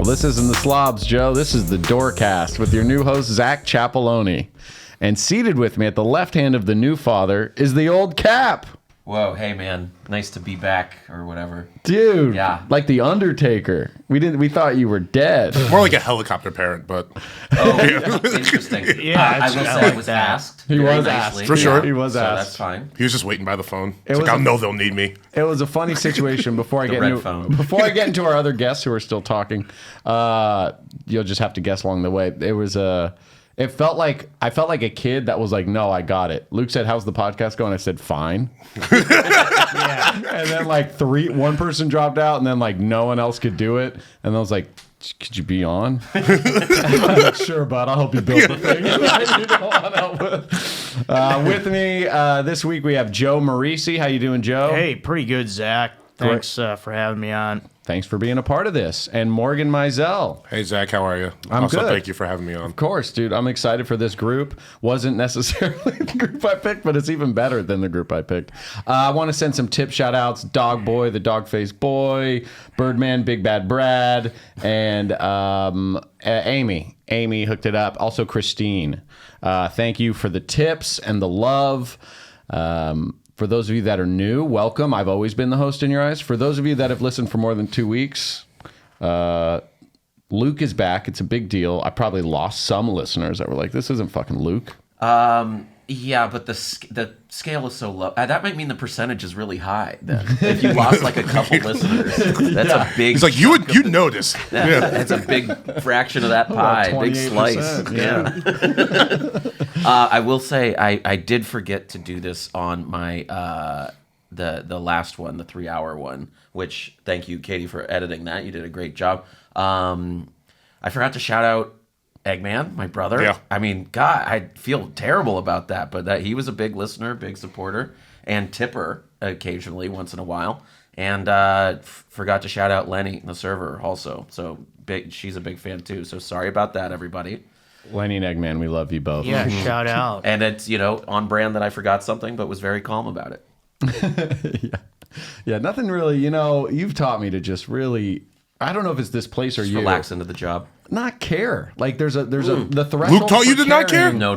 This isn't the Slobs, Joe. This is the Doorcast with your new host, Zack Chapeloni. And seated with me at the left hand of the new father is the old Cap. Whoa, hey man, nice to be back, or whatever. Dude, yeah, like the Undertaker. We thought you were dead. More like a helicopter parent, but interesting. Yeah, I will say I was asked. He was nicely. asked for sure. He was So asked. that's fine. he was just waiting by the phone. was I know they'll need me. It was a funny situation before I get red into phone. before I get into our other guests who are still talking. You'll just have to guess along the way. I felt like a kid that was like, "No, I got it." Luke said, "How's the podcast going?" I said, "Fine." Yeah. And then like one person dropped out, and then like no one else could do it, and I was like, "Could you be on?" I'm like, "Sure, bud. I'll help you build the thing." You don't want help with me this week we have Joe Marrese. How you doing, Joe? Hey, pretty good, Zach. Thanks for having me on. Thanks for being a part of this. And Morgan Mizell. Hey, Zach, how are you? I'm also, good. Thank you for having me on. Of course, dude. I'm excited for this group. Wasn't necessarily the group I picked, but it's even better than the group I picked. I want to send some tip shout outs. Dog Boy, the Dog Face Boy, Birdman, Big Bad Brad, and Amy. Amy hooked it up. Also, Christine. Thank you for the tips and the love. For those of you that are new, welcome. I've always been the host in your eyes. For those of you that have listened for more than 2 weeks, Luke is back. It's a big deal. I probably lost some listeners that were like, "This isn't fucking Luke." Yeah, but the scale is so low. That might mean the percentage is really high. Then, if you lost like a couple listeners, that's a big. He's like, you'd notice. Yeah. That's a big fraction of that pie, big slice. Yeah. I will say I did forget to do this on my the last one, the 3-hour one. Which thank you, Katie, for editing that. You did a great job. I forgot to shout out Eggman, my brother. Yeah. I mean, God, I feel terrible about that, but that he was a big listener, big supporter, and tipper occasionally, once in a while. And forgot to shout out Lenny, the server, also. So she's a big fan too. So sorry about that, everybody. Lenny and Eggman, we love you both. Yeah, shout out. And it's on brand that I forgot something, but was very calm about it. Yeah, nothing really. You've taught me to just really. I don't know if it's this place or Just you. relax into the job. Not care. Like the threshold. Luke taught you for to not care? caring- No.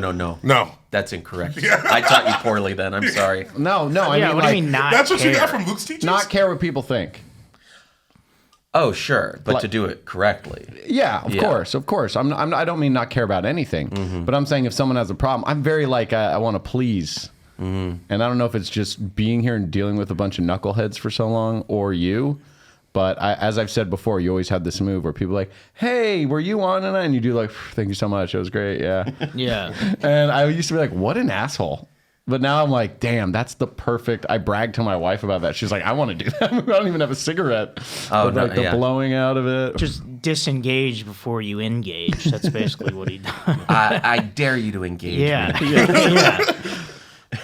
That's incorrect. I taught you poorly then. I'm sorry. No. I Yeah, mean, what do you mean not That's what care? you got from Luke's teachers? not care what people think. Oh, sure. But to do it correctly. Yeah, of course. I don't mean not care about anything, but I'm saying if someone has a problem, I'm very like I want to please, and I don't know if it's just being here and dealing with a bunch of knuckleheads for so long or you, but as I've said before, you always have this move where people are like, "Hey, were you on tonight?" And you do like, "Thank you so much, it was great." Yeah, Yeah. and I used to be like, "What an asshole." But now I'm like, damn, that's the perfect. I bragged to my wife about that. She's like, I want to do that. I don't even have a cigarette. Oh, but no, like the yeah. blowing out of it. Just disengage before you engage. That's basically what he does. I dare you to engage Yeah. me. Yeah.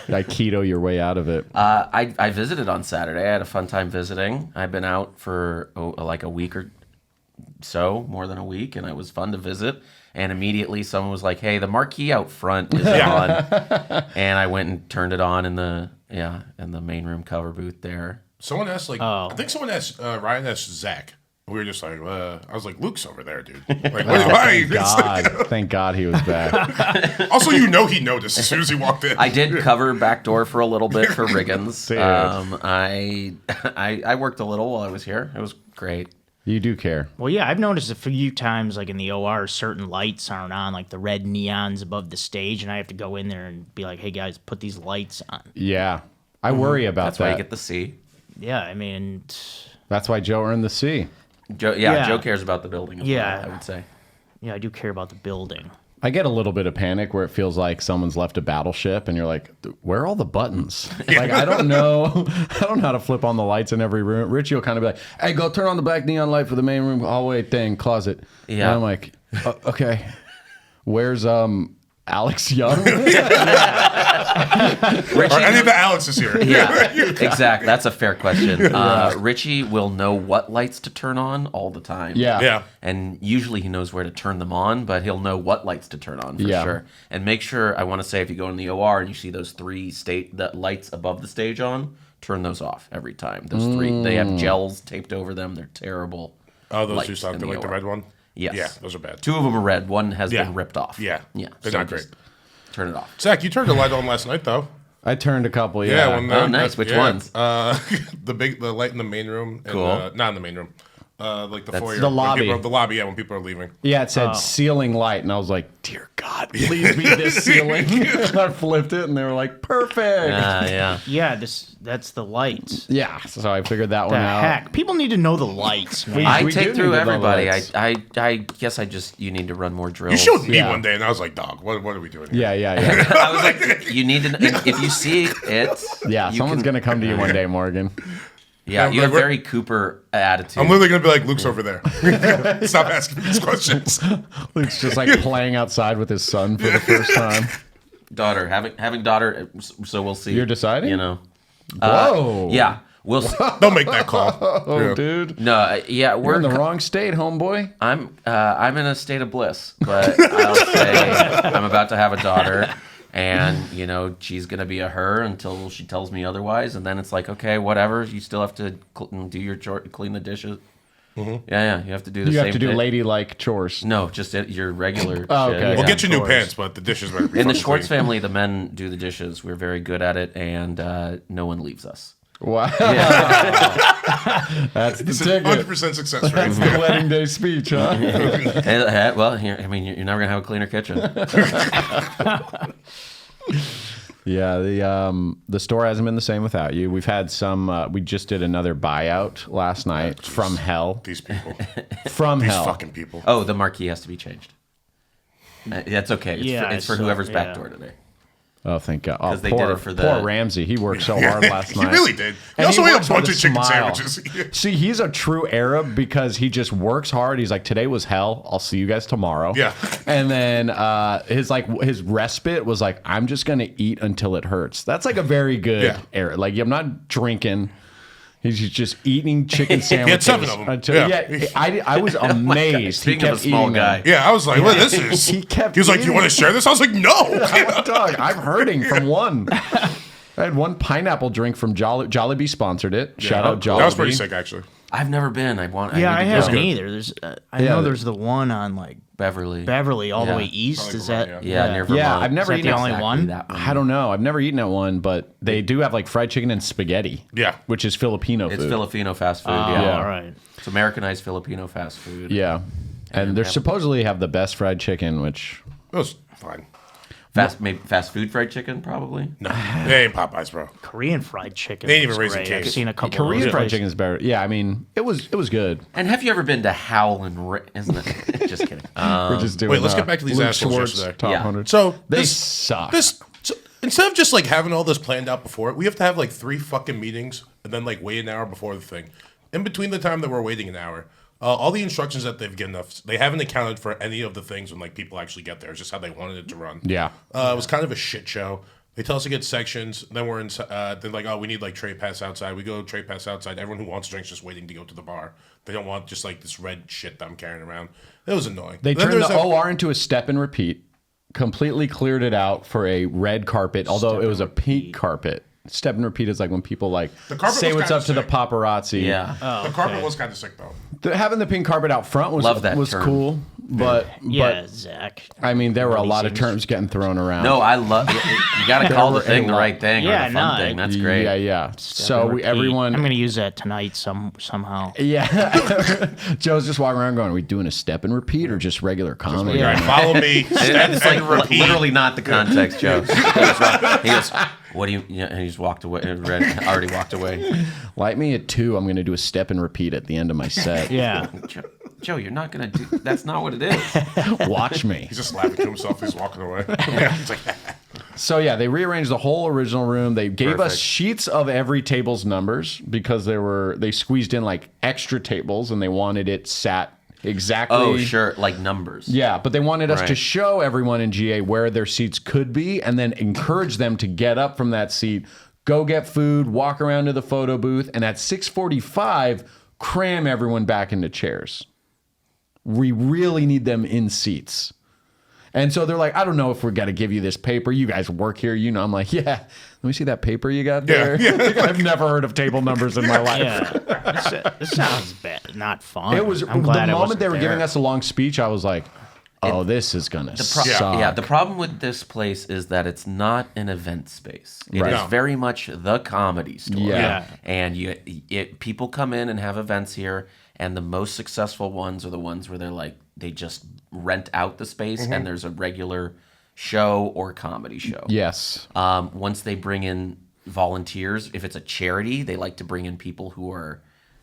Aikido your way out of it. I visited on Saturday. I had a fun time visiting. I've been out for like a week or so, more than a week, and it was fun to visit. And immediately someone was like, "Hey, the marquee out front is on," and I went and turned it on in the main room cover booth there. Someone asked, I think someone asked, Ryan asked Zach. We were just like, I was like, Luke's over there, dude. Like, why? Thank God he was back. Also, he noticed as soon as he walked in. I did cover back door for a little bit for Riggins. Dude. I worked a little while I was here. It was great. You do care. Well, yeah, I've noticed a few times, like in the OR, certain lights aren't on, like the red neons above the stage, and I have to go in there and be like, "Hey guys, put these lights on." Yeah. I worry about That's that. why you get the C. Yeah, I mean, That's why Joe earned the C. Joe cares about the building as Yeah. well, I would say. yeah, I do care about the building. I get a little bit of panic where it feels like someone's left a battleship and you're like, where are all the buttons? Like, I don't know. I don't know how to flip on the lights in every room. Richie will kind of be like, "Hey, go turn on the black neon light for the main room hallway thing, closet." Yeah. And I'm like, okay. Where's Alex Young? Or any of the Alexes here. Yeah, exactly. That's a fair question. Richie will know what lights to turn on all the time. Yeah. And usually he knows where to turn them on, but he'll know what lights to turn on for sure. And make sure, I want to say, if you go in the OR and you see those three lights above the stage on, turn those off every time. Those three, they have gels taped over them. They're terrible. Oh, those lights two songs, in the like the OR. red one? Yes. Yeah, those are bad. 2 of them are red. One has Yeah. been ripped off. Yeah. Yeah. They're So not great. just turn it off. Zach, you turned the light on last night, though. I turned a couple. Yeah. Yeah. Oh, nice. Which ones? The light in the main room. And, Cool. not in the main room. Like the foyer. the when lobby. the lobby, yeah, when people are leaving. Yeah, it said ceiling light, and I was like, "Dear God, please be this ceiling." I flipped it, and they were like, "Perfect." Yeah. Yeah, that's the lights. Yeah, so I figured that The one out. heck, people need to know the lights, man. I We do take through need to know everybody. lights. I guess you need to run more drills. You showed me Yeah. one day, and I was like, "Dog, what are we doing here?" Yeah. I was like, you need to. If you see it, Yeah, you someone's can- gonna come to you one day, Morgan. Yeah, you have we're- very Cooper attitude. I'm literally gonna be like, "Luke's over there." Stop asking me these questions. Luke's just like playing outside with his son for the first time. daughter, having daughter. So we'll see. You're deciding? You know. Whoa. Yeah, we'll. Don't make that call. Oh, Yeah. dude. No, yeah, We're we're. in the wrong state, homeboy. I'm in a state of bliss, but I'll say I'm about to have a daughter, and she's gonna be a her until she tells me otherwise, and then it's like, okay, whatever. You still have to do your chore, clean the dishes. Yeah, you have to do the You same. have to do thing. ladylike chores. No, just your regular. Oh, shit. okay. We'll Yeah. get you new course. pants, but the dishes better be In the fucking Schwartz clean. family, the men do the dishes. We're very good at it, and no one leaves us. Wow. That's the ticket. 100% success rate. That's the wedding day speech, huh? Well, you're never gonna have a cleaner kitchen. Yeah, the store hasn't been the same without you. We've had some. We just did another buyout last night from hell. These people. From These hell. fucking people. Oh, the marquee has to be changed. That's okay. It's Yeah, it's for I saw- whoever's back yeah. door today. Oh, thank God. Oh, 'Cause they poor, did it for the- poor Ramsey. He worked so hard last He night. really did. He And also ate a works with bunch of chicken smile. sandwiches. See, he's a true Arab because he just works hard. He's like, today was hell. I'll see you guys tomorrow. Yeah. And then his respite was like, I'm just gonna eat until it hurts. That's like a very good Yeah. Arab. Like, I'm not drinking. He's just eating chicken had sandwiches. 7 of them. Until, Yeah. I was amazed. Speaking he of kept a small eating them. guy. Yeah, I was like, what is this? He kept He was like, you eating. want to share this? I was like, no. Dog, I'm hurting from one. I had one pineapple drink from Jollibee sponsored it. Shout out Jollibee. That was pretty sick, actually. I've never been. I Yeah, need I to haven't go. either. There's, I Yeah, know the- there's the one on like Beverly. Beverly all Yeah. the way east. Probably Is Vermont, that? Yeah, near Vermont. Yeah, I've never Is that eaten the only exactly one? that I don't know. I've never eaten at one, but they do have like fried chicken and spaghetti. Yeah. Which is Filipino It's food. Filipino fast food. Oh, Yeah. all right. It's Americanized Filipino fast food. Yeah. And they're supposedly have the best fried chicken, which It was fine. Maybe fast food fried chicken, probably. No, it ain't Popeyes, bro. Korean fried chicken. They ain't even looks raising great. I've kids. seen a couple. Korean of those fried places. chicken is better. Yeah, I mean, it was good. And have you ever been to Howlin'? Isn't it? Just kidding. We're just doing. wait, let's get back to these Luke assholes Schwartz yesterday. top Yeah. 100. So they this, suck. so instead of just like having all this planned out before, we have to have like 3 fucking meetings and then like wait an hour before the thing. In between the time that we're waiting an hour, all the instructions that they've given us, they haven't accounted for any of the things when like people actually get there. It's just how they wanted it to run. Yeah. It was kind of a shit show. They tell us to get sections. Then we're in. They're like, oh, we need like tray pass outside. We go tray pass outside. Everyone who wants drinks just waiting to go to the bar. They don't want just like this red shit that I'm carrying around. It was annoying. They Then turned the there's OR into a step and repeat. Completely cleared it out for a red carpet, although it was a pink carpet. Step and repeat is like when people like The carpet say was what's kinda up to the sick. paparazzi. Yeah. The carpet was kind of sick though. Having the pink carpet out front was Love that was term. cool, but Yeah, Zach. I mean there were a These lot of things. terms getting thrown around. No, I love. You got to call the thing the right thing or Yeah, the fun no, thing. That's great. Yeah. So Repeat. everyone. I'm gonna use that tonight somehow. Yeah. Joe's just walking around going, are we doing a step and repeat or just regular comedy? All right, follow me. Step It's like and repeat. literally not the context, Joe. He goes, "What do you?" Yeah, and he just walked away. Already walked away. Light me at 2. I'm going to do a step and repeat at the end of my set. Yeah. Joe, you're not gonna do. That's not what it is. Watch me. He's just laughing to himself. He's walking away. Yeah, he's like, So yeah, they rearranged the whole original room. They gave us Perfect. sheets of every table's numbers because they squeezed in like extra tables and they wanted it sat exactly. Oh, sure, like numbers. Yeah, but they wanted us to Right. show everyone in GA where their seats could be and then encourage them to get up from that seat, go get food, walk around to the photo booth, and at 6:45, cram everyone back into chairs. We really need them in seats. And so they're like, I don't know if we're going to give you this paper. You guys work here. You know, I'm like, yeah, let me see that paper you got there. Yeah. I've never heard of table numbers in my life. Yeah. This sounds bad. Not fun. It was I'm the glad moment they were there. giving us a long speech, I was like, oh, this is going to suck. Yeah, the problem with this place is that it's not an event space. It Right. is very much the comedy store. Yeah. And people come in and have events here, and the most successful ones are the ones where they just rent out the space and there's a regular show or comedy show. Yes. Once they bring in volunteers, if it's a charity, they like to bring in people who are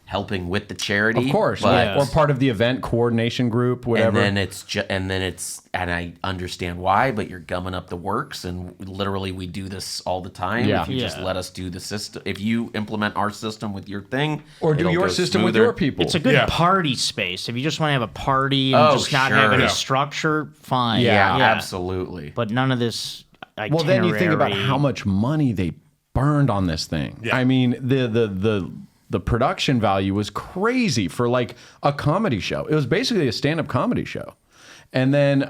helping with the charity. Of course. but Or part of the event coordination group, whatever. and then and I understand why, but you're gumming up the works, and literally we do this all the time. Yeah. If you just let us do the system, if you implement our system with your thing, or do it'll your go system with smoother. your people. It's a good Yeah. party space. If you just want to have a party and just not have sure. any Yeah. structure, fine. Yeah, absolutely. But none of this itinerary. Well, then you think about how much money they burned on this thing. Yeah. I mean, the production value was crazy for like a comedy show. It was basically a stand-up comedy show. And then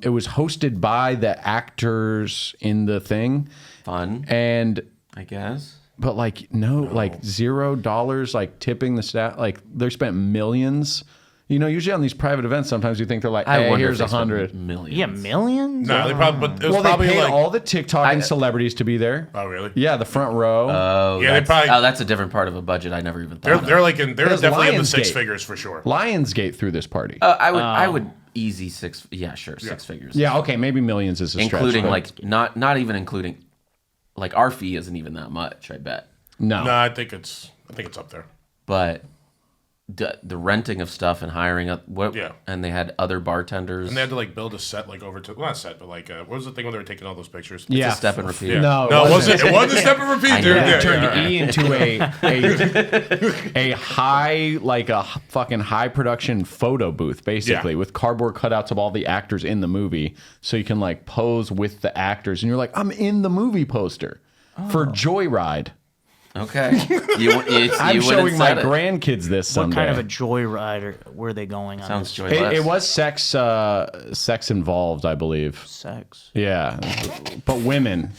it was hosted by the actors in the thing. Fun, And I guess. but like like $0 like tipping the staff. Like they spent millions. You know, usually on these private events, sometimes you think they're like, I hey, wonder here's if they spent $100. millions. Yeah, millions? No, they probably. But it was Well, they probably paid like. all the TikTok and celebrities to be there. Oh, really? Yeah, the front row. Oh, Yeah, they that's, probably- that's a different part of a budget I never even thought They're of. they're like in. They're There's definitely in the six Lionsgate. figures for sure. Lionsgate threw this party. I would easy six. Yeah, sure, six figures. Yeah, okay, maybe millions is a stretch. including but like not even including, like our fee isn't even that much. I bet. no. No, I think it's up there. But the renting of stuff and hiring up Yeah. and they had other bartenders. And they had to like build a set like over to well, not set, but like what was the thing when they were taking all those pictures? Yeah. It's a step and repeat. Yeah. No, no, it it wasn't. wasn't. It wasn't a step and repeat, I dude. know. Yeah, It turned yeah. E into a high, like a fucking high production photo booth, basically, Yeah. with cardboard cutouts of all the actors in the movie, so you can like pose with the actors, and you're like, I'm in the movie poster for Joyride. Okay. You I'm wouldn't showing my said it. grandkids this What someday. kind of a joyride were they going on? Sounds this joyless. It was sex involved, I believe. sex. Yeah, but women.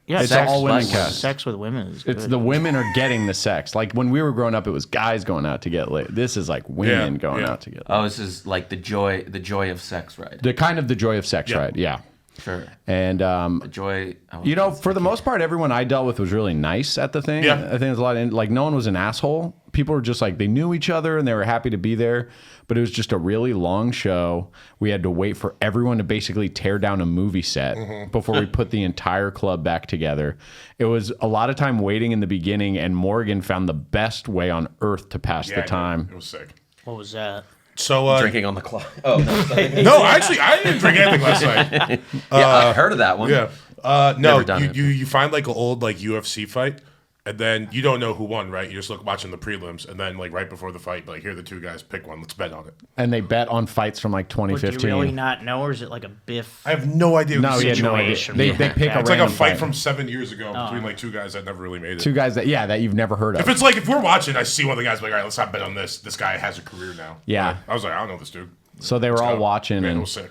Yeah, It's sex, all women sex, cast. sex with women is good. It's the women are getting the sex. Like when we were growing up, it was guys going out to get laid. This is like women Yeah, going yeah. out to get laid. Oh, this is like the joy of sex, right? The kind of the joy of sex, Yeah. right? Yeah. Sure. And The joy. you know, for the most part, everyone I dealt with was really nice at the thing. Yeah. I think there's a lot of like no one was an asshole. People were just like they knew each other and they were happy to be there. But it was just a really long show. We had to wait for everyone to basically tear down a movie set before we put the entire club back together. It was a lot of time waiting in the beginning, and Morgan found the best way on earth to pass Yeah, the time. It was sick. What was that? So drinking on the clock. Oh no, sorry. no, actually, I didn't drink anything last night. Yeah, I've heard of that one. Yeah. No, Never done it. you find like an old like UFC fight, and then you don't know who won, right? You just look watching the prelims, and then like right before the fight, like here are the two guys, pick one, let's bet on it. And they bet on fights from like Or do 2015. you really not know, or is it like a Biff? I have no idea. No, who he had no idea. situation. They Yeah. pick a It's like a random fight from 7 years ago between like two guys that never really made it. two guys that that you've never heard of. If it's like if we're watching, I see one of the guys like, all right, let's not bet on this. This guy has a career now. Yeah. I was like, I don't know this dude. So they were all go. watching, Man, it and was sick.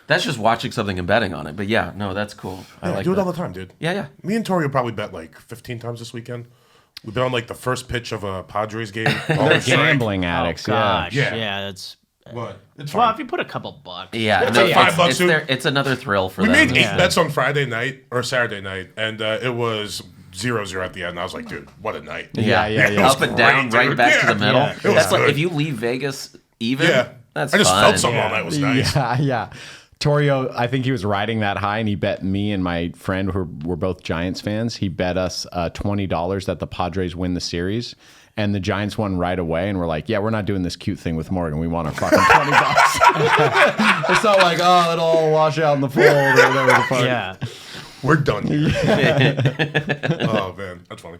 That's just watching something and betting on it. But yeah, no, that's cool. I like do it that. all the time, dude. Yeah. Me and Tori will probably bet like 15 times this weekend. We've been on like the first pitch of a Padres game. they're gambling addicts. Oh gosh, Yeah. yeah, that's. What? It's Well, fine. if you put a couple bucks. Yeah, It's no, like $5, dude. it's another thrill for We them. made 8 Yeah. bets on Friday night or Saturday night, and it was 0-0 at the end. I was like, dude, what a night. Yeah. It was Up and down, great, right dude. back to Yeah. the middle. Yeah. It was That's like good. if you leave Vegas even. Yeah. That's I just fun. felt something all night. It was nice. Yeah. Torio, I think he was riding that high, and he bet me and my friend, who were both Giants fans, he bet us $20 that the Padres win the series. And the Giants won right away, and we're like, yeah, we're not doing this cute thing with Morgan. We want our fucking $20. It's not like, oh, it'll all wash out in the fold or whatever the fuck. Yeah. We're done here. Oh, man. That's funny.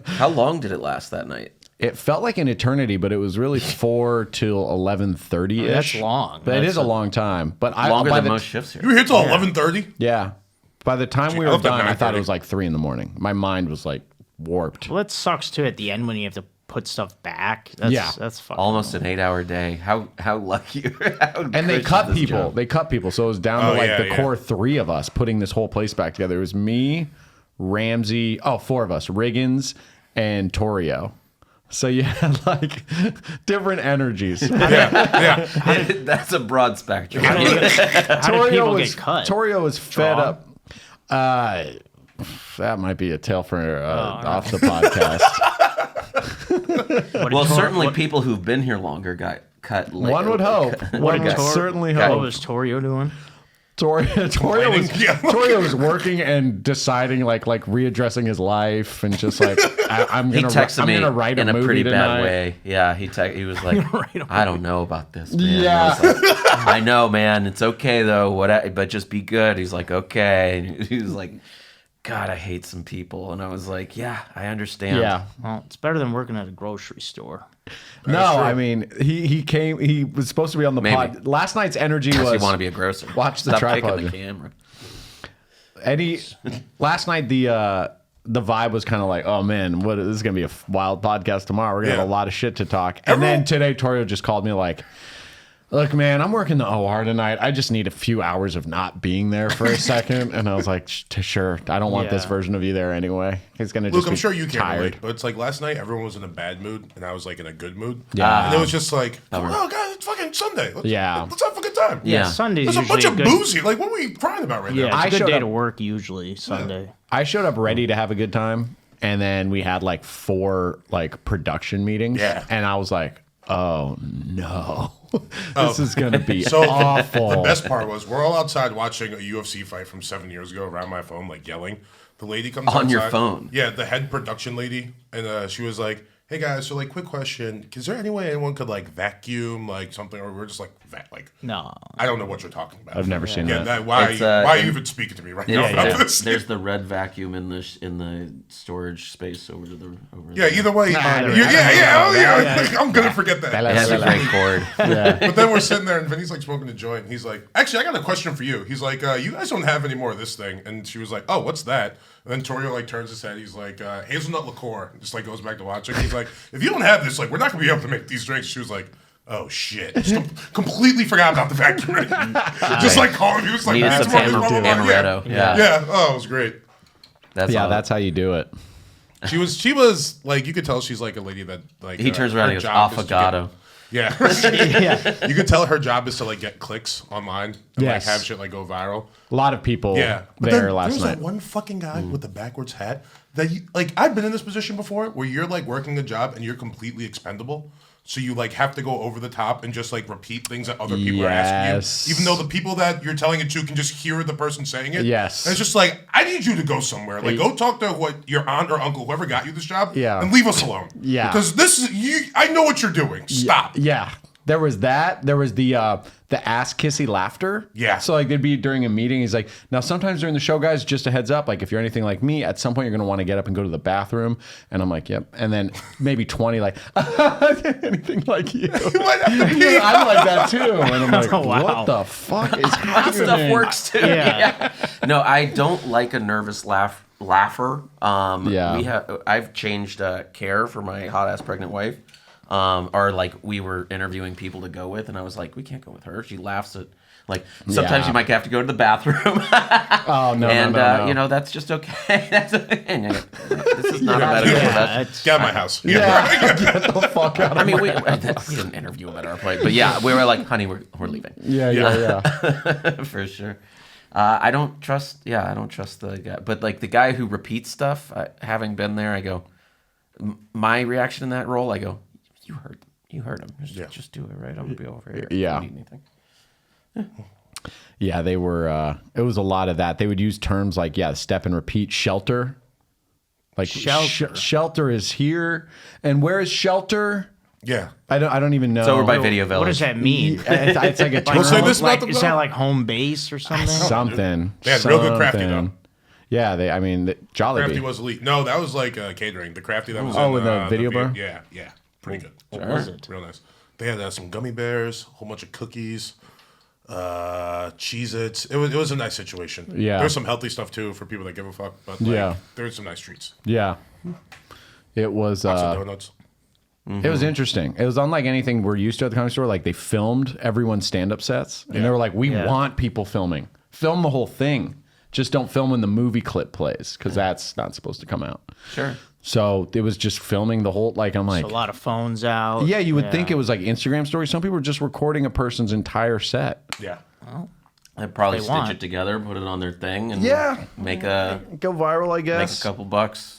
How long did it last that night? It felt like an eternity, but it was really 4 till 11:30 ish. That's long. But it That's is a long time. But Longer by than the most shifts here. You were here till 11:30? Yeah. By the time we I were left at done, I thought it 9:30. was like 3 in the morning. My mind was like warped. Well, that sucks too at the end when you have to put stuff back. That's fucking Almost an 8-hour day. How lucky. And they cut people. They cut people. So it was down to the core 3 of us putting this whole place back together. It was me, Ramsey, 4 of us, Riggins, and Torrio. So you had like different energies. That's a broad spectrum. How did people get cut? Torrio was fed up. That might be a tale for off the podcast. Well, certainly people who've been here longer got cut later. One would hope. One would certainly hope. What was Torrio doing? Torrio was working and deciding, like readdressing his life and just like I'm gonna write a in a movie pretty tonight. bad way. Yeah, he was like, I don't know about this, man. Yeah. I was like, I know, man. It's okay though. But just be good. He's like, okay. And he was like, God, I hate some people. And I was like, yeah, I understand. Yeah. Well, it's better than working at a grocery store. No, I mean he came. He was supposed to be on the pod. Last night's energy was. You want to be a grocer? Watch the Stop tripod. kicking the camera. Last night the vibe was kind of like, oh man, this is gonna be a wild podcast tomorrow. We're gonna have a lot of shit to talk. And then today, Torrio just called me like, look, man, I'm working the OR tonight. I just need a few hours of not being there for a second. And I was like, sure. I don't want this version of you there anyway. He's going to just Luke, I'm be sure you can't tired. relate, but it's like last night everyone was in a bad mood and I was like in a good mood. Yeah. And it was just like, oh, guys, it's fucking Sunday. Let's have a good time. Yeah. Sunday's There's a bunch usually of good. booze here. Like, what are we crying about right Yeah, now? it's a good day showed to up- work usually, Sunday. I showed up ready to have a good time. And then we had like 4 like production meetings. Yeah. And I was like, oh no. This is going to be So awful. the best part was we're all outside watching a UFC fight from 7 years ago around my phone, like yelling. The lady comes On your outside. phone? Yeah, the head production lady. And she was like, hey guys, so like quick question. Is there any way anyone could like vacuum like something? Or we're just like, No. I don't know what you're talking about. I've never seen Yeah, that. why It's, are you even speaking to me right now about this? There's the red vacuum in the storage space over Yeah, there. either way. yeah. I'm going to forget that. It has a great cord. But then we're sitting there, and Vinny's like smoking a joint. And he's like, "Actually, I got a question for you." He's like, "You guys don't have any more of this thing." And she was like, "Oh, what's that?" And then Torrio like turns his head. He's like, "Hazelnut liqueur." And just like goes back to watching. He's like, "If you don't have this, like, we're not gonna be able to make these drinks." She was like, "Oh shit!" Just completely forgot about the vacuum. Just like calling. He was like, Needed "That's some what it was." amaretto. Yeah. Yeah. Oh, it was great. That's how you do it. She was like, you could tell she's like a lady that like He turns around her and goes, job is to get- affogato. Yeah. You could tell her job is to like get clicks online and Yes. like have shit like go viral. A lot of people Yeah. But there then last there was night. that one fucking guy with the backwards hat that you, like I've been in this position before where you're like working a job and you're completely expendable. So you like have to go over the top and just like repeat things that other people are asking you, even though the people that you're telling it to can just hear the person saying it. Yes. And it's just like, I need you to go somewhere. Like go talk to what your aunt or uncle, whoever got you this job, and leave us alone. Yeah. Because this is you. I know what you're doing. Stop. Yeah. There was that. There was the ass kissy laughter. Yeah. So like they'd be during a meeting. He's like, now sometimes during the show, guys, just a heads up. Like if you're anything like me, at some point you're gonna want to get up and go to the bathroom. And I'm like, yep. And then maybe 20 like anything like you. I'm like that too. And I'm like, what the fuck is That happening? stuff works too. Yeah. No, I don't like a nervous laugher. I've changed care for my hot ass pregnant wife. Or like we were interviewing people to go with, and I was like, we can't go with her. She laughs at like sometimes you might have to go to the bathroom. Oh no, and no. You know that's just okay. This is not a medical profession. Get out of my house. Yeah. Get the fuck out of I mean, we didn't interview him at our point, but yeah, we were like, honey, we're leaving. Yeah. For sure. I don't trust the guy. But like the guy who repeats stuff, having been there, I go, my reaction in that role, I go, you heard him. Just do it, right? I'm gonna be over here. Yeah. If you need anything. Yeah, they were. It was a lot of that. They would use terms like step and repeat, shelter. Like Shelter. shelter is here, and where is shelter? Yeah. I don't even know. It's over by Video Village. What does that mean? It's like a Don't say this about Like, the is that like home base or something? something. They had real good crafty, though. Yeah, the Jollibee. Crafty was elite. No, that was like catering. The crafty that was in the video bar? Yeah. Pretty good. What was it? Real nice. They had some gummy bears, a whole bunch of cookies, Cheez-Its. It was a nice situation. Yeah. There was some healthy stuff too for people that give a fuck. But there was some nice treats. Yeah. It was Lots of donuts. It was interesting. It was unlike anything we're used to at the Comedy Store. Like, they filmed everyone's stand-up sets, and they were like, we want people filming. Film the whole thing. Just don't film when the movie clip plays, because that's not supposed to come out. Sure. So it was just filming the whole, like, I'm like... So a lot of phones out. Yeah, you would think it was like Instagram stories. Some people were just recording a person's entire set. Yeah. Well, They'd probably They stitch want. it together, put it on their thing, and make Go viral, I a guess. couple bucks.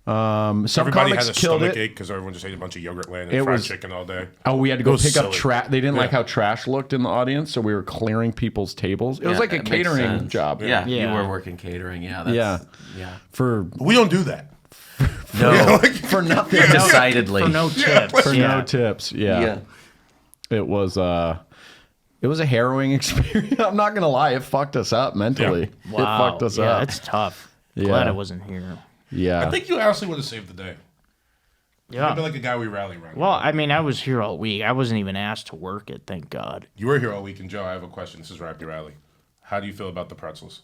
Some Everybody comics had a killed stomach it. ache because everyone just ate a bunch of yogurt land It and fried was- chicken all day. Oh, we had to go was pick up silly. trash. They didn't like Yeah. how trash looked in the audience, so we were clearing people's tables. It was like a it makes catering sense. job. Yeah, you Yeah. were working catering. Yeah, that's, Yeah. yeah. For We don't do that. No, for nothing. decidedly. for no tips. For no tips. Yeah. Yeah. It was a harrowing experience. I'm not gonna lie, it fucked us up mentally. Yeah. It Wow. fucked us yeah, up. it's tough. Yeah. Glad I wasn't here. Yeah. I think you honestly would have saved the day. Yeah. You'd be like a guy we rally around. Well, I mean, I was here all week. I wasn't even asked to work it, thank God. You were here all week, and Joe, I have a question. This is right up your alley. How do you feel about the pretzels?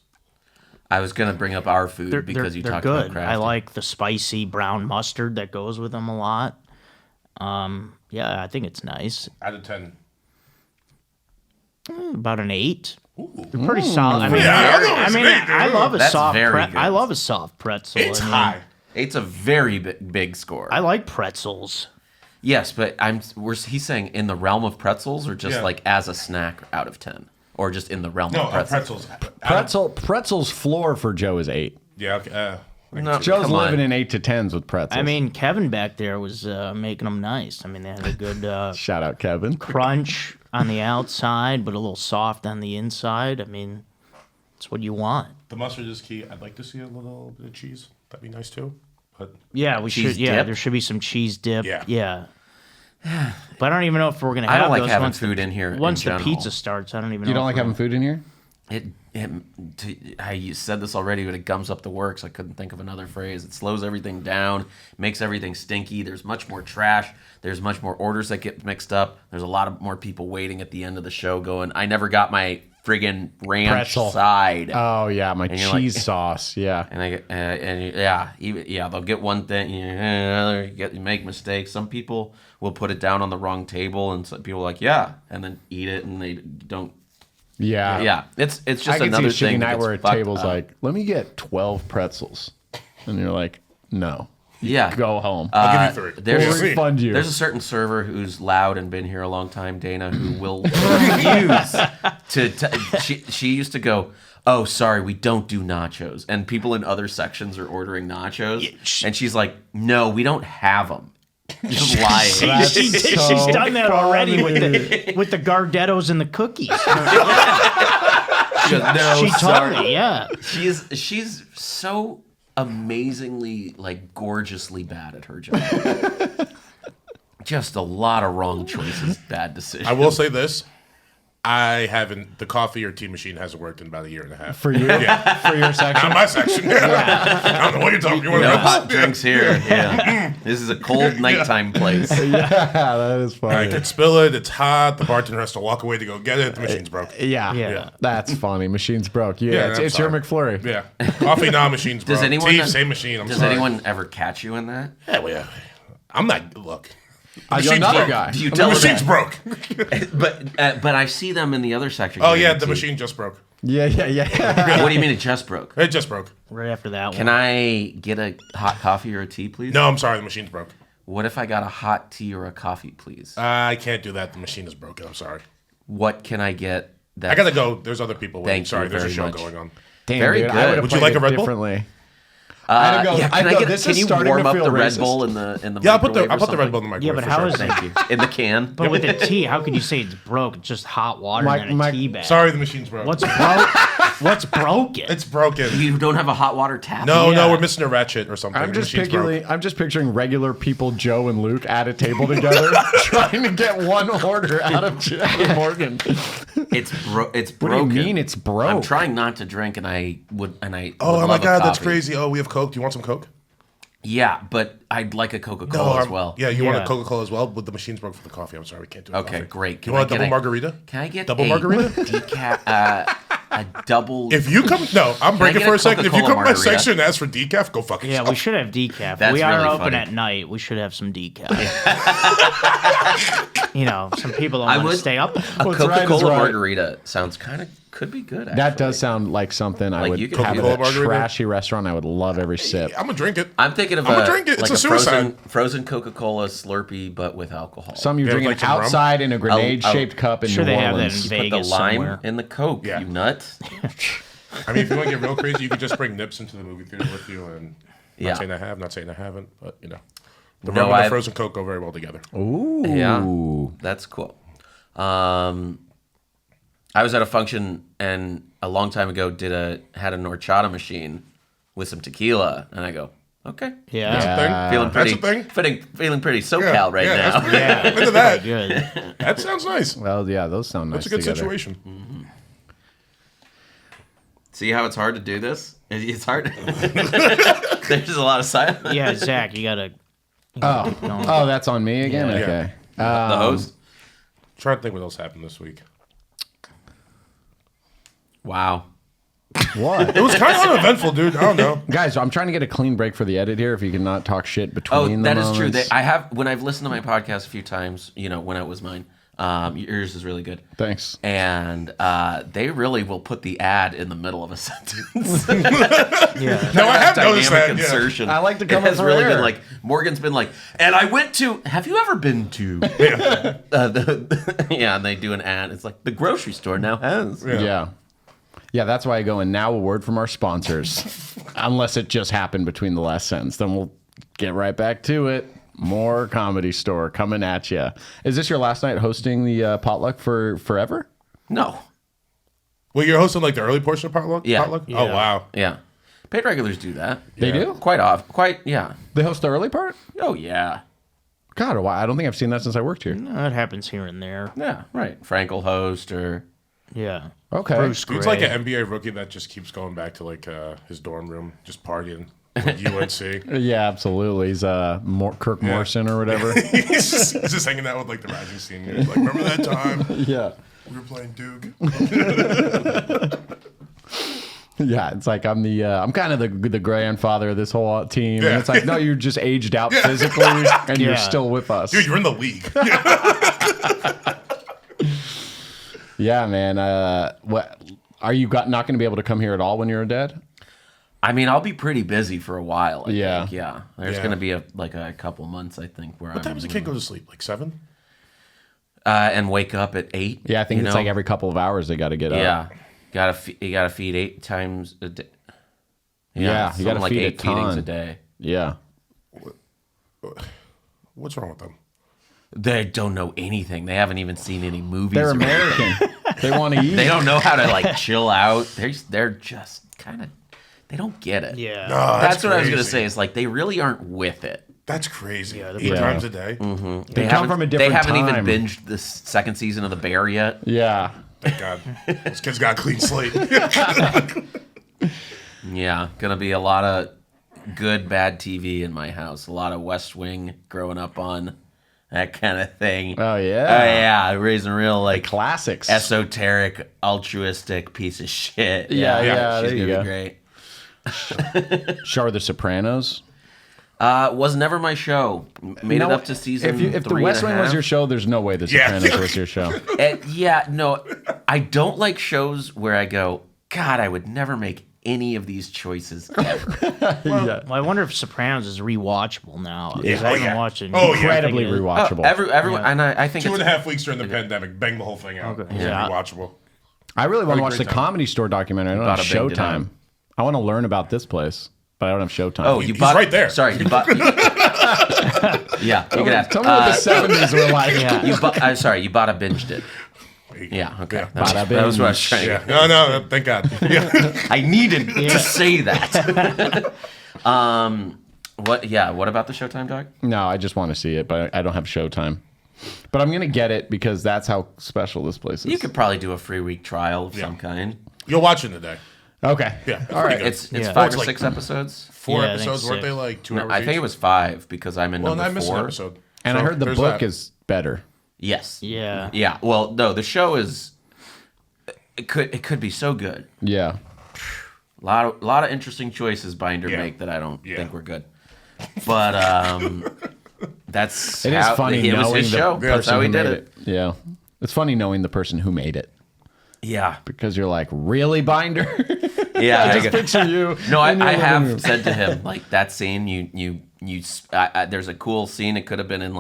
I was gonna bring up our food because you they're talked good. about crafting. I like the spicy brown mustard that goes with them a lot. Yeah, I think it's nice. Out of 10. About an 8. They're pretty solid. I mean, Yeah, I love a That's soft. very good. I love a soft pretzel. It's I mean, high. It's a very big score. I like pretzels. Yes, but he's saying in the realm of pretzels, or just Yeah. like as a snack out of 10, or just in the realm No, of pretzels. pretzels. Pretzel's floor for Joe is 8. Yeah, okay. No, Joe's come on. living in 8 to 10s with pretzels. I mean, Kevin back there was making them nice. I mean, they had a good shout out Kevin. crunch on the outside, but a little soft on the inside. I mean, it's what you want. The mustard is key. I'd like to see a little bit of cheese. That'd be nice too. But Yeah, we Cheese should. Yeah, dip? there should be some cheese dip. Yeah. Yeah. But I don't even know if we're gonna I have don't like those having once food in here in Once the general. pizza starts, I don't even know. You don't if like we're having food in here? You said this already, but it gums up the works. I couldn't think of another phrase. It slows everything down, makes everything stinky. There's much more trash. There's much more orders that get mixed up. There's a lot of more people waiting at the end of the show going, I never got my friggin' ranch Pretzel. side. Oh yeah, my you're cheese like- sauce. Yeah. And they'll get one thing. You make mistakes. Some people will put it down on the wrong table, and some people are like, yeah, and then eat it, and they don't. Yeah. Yeah, it's just I can another see a shitty thing. night that where a gets fucked table's up. like, let me get 12 pretzels. And you're like, no. yeah, Go home. I'll give you 3. there's- We'll refund you. There's a certain server who's loud and been here a long time, Dana, who will refuse she used to go, oh, sorry, we don't do nachos. And people in other sections are ordering nachos. And she's like, no, we don't have them. Just lying. That's She's so done that already funny. with the Gardettos and the cookies. She goes, no, She told sorry. me, yeah. She's so amazingly, like, gorgeously bad at her job. Just a lot of wrong choices, bad decisions. I will say this. I haven't. The coffee or tea machine hasn't worked in about a year and a half. For you? Yeah. For your section? Not my section. I don't know what you're talking about. No hot drinks here. Yeah. This is a cold nighttime place. Yeah, that is I funny. could spill it. It's hot. The bartender has to walk away to go get it. The machine's broke. Yeah. Yeah. That's funny. Machine's broke. Yeah, Yeah, it's, I'm it's your sorry. McFlurry. Yeah. Coffee, nah, machine's broke. Does anyone Tea, same machine. I'm Does sorry. anyone ever catch you in that? Yeah, well, yeah. I'm not. Look. You're machine's another broke. guy. Do you The tell them machine's that? broke. But I see them in the other section. Oh, getting yeah. tea. The machine just broke. Yeah. What do you mean it just broke? It just broke. Right after that Can one. I get a hot coffee or a tea, please? No, I'm sorry. The machine's broke. What if I got a hot tea or a coffee, please? I can't do that. The machine is broken. I'm sorry. What can I get? That I gotta go. There's other people waiting. Thank Sorry, you there's a very show much. going on. Damn, Very dude, good. I would've Would you played like a it Red Bull? differently. Yeah, I'd go, this can is you starting warm to up feel the Red racist. Bull in the Yeah, I'll put microwave the or Red Bull in the something? microwave. Yeah, but for how sure. is Thank you. In the can. But with the tea, how could you say it's broke? It's just hot water and then a tea bag. Sorry, the machine's broke. What's broke? What's broken? It's broken. You don't have a hot water tap? No, Yeah. we're missing a ratchet or something. I'm The just machine's broke. picturing regular people, Joe and Luke, at a table together, trying to get one order out of Morgan. It's What do you broken. mean it's broke? I'm trying not to drink, and I would Oh would my love a god, that's coffee. crazy. Oh, we have Coke. Do you want some Coke? Yeah, but I'd like a Coca-Cola as well. Yeah, you want a Yeah. Coca-Cola as well? But the machine's broke for the coffee. I'm sorry, we can't do it. Okay, coffee. great. You want a double get margarita? Can I get Double a margarita? decaf? a double. If you come, no, I'm breaking get for a a second. If you Coca-Cola come to my margarita? section and ask for decaf, go fuck yourself. Yeah, we should have decaf. That's We are really open funny. at night. We should have some decaf. Some people don't I want to would- stay up. A What's right is Coca-Cola right. margarita sounds could be good. Actually. That does sound like something I Like, would you could have have at a Coca-Cola margarita? trashy restaurant. I would love every sip. I'm gonna drink it. I'm thinking of I'm gonna drink it. It's like a a suicide. frozen Coca-Cola Slurpee, but with alcohol. Some you're Yeah, drinking like some rum? outside in a grenade-shaped cup in Sure New they have that Orleans. in Put the Vegas lime somewhere. in the Coke. Yeah. You nut. I mean, if you want to get real crazy, you could just bring nips into the movie theater with you. And Yeah. not saying I have, not saying I haven't, but the No, rum and the I've- frozen Coke go very well together. Ooh. Yeah, that's cool. I was at a function and a long time ago had a horchata machine with some tequila, and I go, okay, Yeah. That's a thing. feeling pretty, That's a thing. feeling pretty SoCal Yeah, right yeah, now. that's pretty- Yeah. Into that. Good. That sounds nice. Well, yeah, those sound nice That's a good together. situation. See how it's hard to do this? It's hard. There's a lot of silence. Yeah, Zach, you gotta. Oh, that's on me again? Yeah. Okay. The host. Trying to think what else happened this week. Wow. What? It was kind of uneventful, dude. I don't know. Guys, I'm trying to get a clean break for the edit here. If you can not talk shit between Oh, the that is true. moments. I have when I've listened to my podcast a few times. When it was mine. Yours is really good. Thanks. And they really will put the ad in the middle of a sentence. Yeah. No, I have Dynamic noticed that. Yeah. insertion. I like to come It has up for really air. been like Morgan's been like, and I went to. Have you ever been to? Yeah, and they do an ad. It's like the grocery store now has. Yeah. Yeah, that's why I go, and now a word from our sponsors. Unless it just happened between the last sentence. Then we'll get right back to it. More Comedy Store coming at you. Is this your last night hosting the potluck for forever? No. Well, you're hosting like the early portion of potluck? Yeah. Potluck? Yeah. Oh, wow. Yeah. Paid regulars do that. They do? Quite often. Quite. Yeah. They host the early part? Oh yeah. God, why? I don't think I've seen that since I worked here. No, that happens here and there. Yeah. Right. Frank will host or. Yeah. Okay. Bruce Dude's Gray. like an NBA rookie that just keeps going back to like his dorm room, just partying. Like UNC. Yeah, absolutely. He's Kirk Morrison or whatever. He's just hanging out with like the rising seniors. Like, remember that time Yeah. we were playing Duke? Yeah, it's like I'm kind of the grandfather of this whole team, Yeah. and it's like, no, you're just aged out physically, and you're Yeah. still with us. Dude, you're in the league. Yeah, man. What are you not going to be able to come here at all when you're dead? I mean, I'll be pretty busy for a while. I Yeah. think. Yeah. There's Yeah. going to be a couple months, I think, where What time does the kid go to sleep? Like 7? and wake up at 8. Yeah, I think it's like every couple of hours they got to get up. Yeah. You gotta feed 8 times a day. Yeah, you gotta something like feed a 8 feedings ton. a day. Yeah. What's wrong with them? They don't know anything. They haven't even seen any movies. They're or- American. They want to eat. They don't know how to like chill out. They're just kind of. They don't get it. Yeah. Oh, That's what I was gonna crazy. say. Is like they really aren't with it. That's crazy. Yeah, 8 times a day. They come from a different They haven't even time. binged the second season of The Bear yet. Yeah. Thank God. This kid's got a clean slate. Yeah, gonna be a lot of good bad TV in my house. A lot of West Wing growing up on, that kind of thing. Oh, yeah. Oh yeah, raising real like Classics. esoteric, altruistic piece of shit. Yeah, yeah, she's there you gonna go. be great. Show her The Sopranos. Was never my show. Made it up to season. If the West Wing was your show, there's no way The Yeah. Sopranos was your show. No, I don't like shows where I go, God, I would never make any of these choices ever. Yeah. Well, I wonder if Sopranos is rewatchable now. 'cause Yeah. I Oh, haven't yeah. watched it. Oh, yeah. Incredibly I think it is. rewatchable. Everyone, and I think 2.5 weeks during the pandemic, bang the whole thing out. Okay. It's Yeah. rewatchable. I really want to Had a watch the great time. Comedy Store documentary. I don't have Bada bing, did I. Showtime. I want to learn about this place, but I don't have Showtime. Oh, you He's bought right there. Sorry, you bought. Yeah, you can have. Tell me what the 70s were like. Yeah. You bought. Sorry, you bought a binged it. Yeah. Okay. Yeah. That was what I was trying to Yeah. get. No, thank God. Yeah. I needed to say that. What? Yeah. What about the Showtime dog? No, I just want to see it, but I don't have Showtime. But I'm going to get it because that's how special this place is. You could probably do a free week trial of some kind. You'll watch it today. Okay. Yeah. All right. It's Yeah. 5 It's or like- 6 episodes. 4 Yeah, I think episodes, weren't 6. they like 2 hours I think each? it was 5 because I'm in Well, and I number missed an 4. episode. And I So heard the there's book that. is better. Yes. Yeah. Yeah. Well, no, the show is. It could be so good. Yeah. A lot of interesting choices Binder make that I don't think were good. But that's It is funny it was knowing his the show. person That's how he who did made it. Yeah. It's funny knowing the person who made it. Yeah. Because you're like, really, Binder? Yeah. I just picture you. No, in your I living have room. said to him, like, that scene, there's a cool scene. It could have been in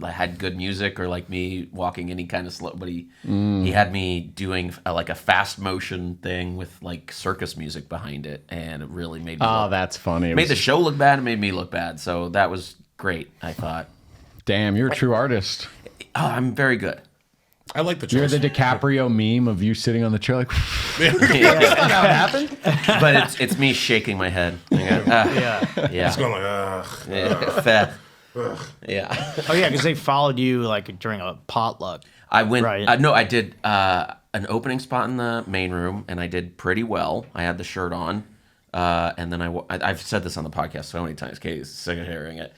had good music or like me walking any kind of slow, but he had me doing like a fast motion thing with like circus music behind it, and it really made me That's funny. It made was- the show look bad and made me look bad. So that was great, I thought. Damn, you're a true artist. Oh, I'm very good. I like the You're choice. the DiCaprio meme of you sitting on the chair like, But it's me shaking my head. Yeah. It's going like, ugh. Yeah. Yeah. Oh yeah, because they followed you like during a potluck. I went. Right. No, I did an opening spot in the main room, and I did pretty well. I had the shirt on, and then I've said this on the podcast so many times. Katie's sick of hearing it.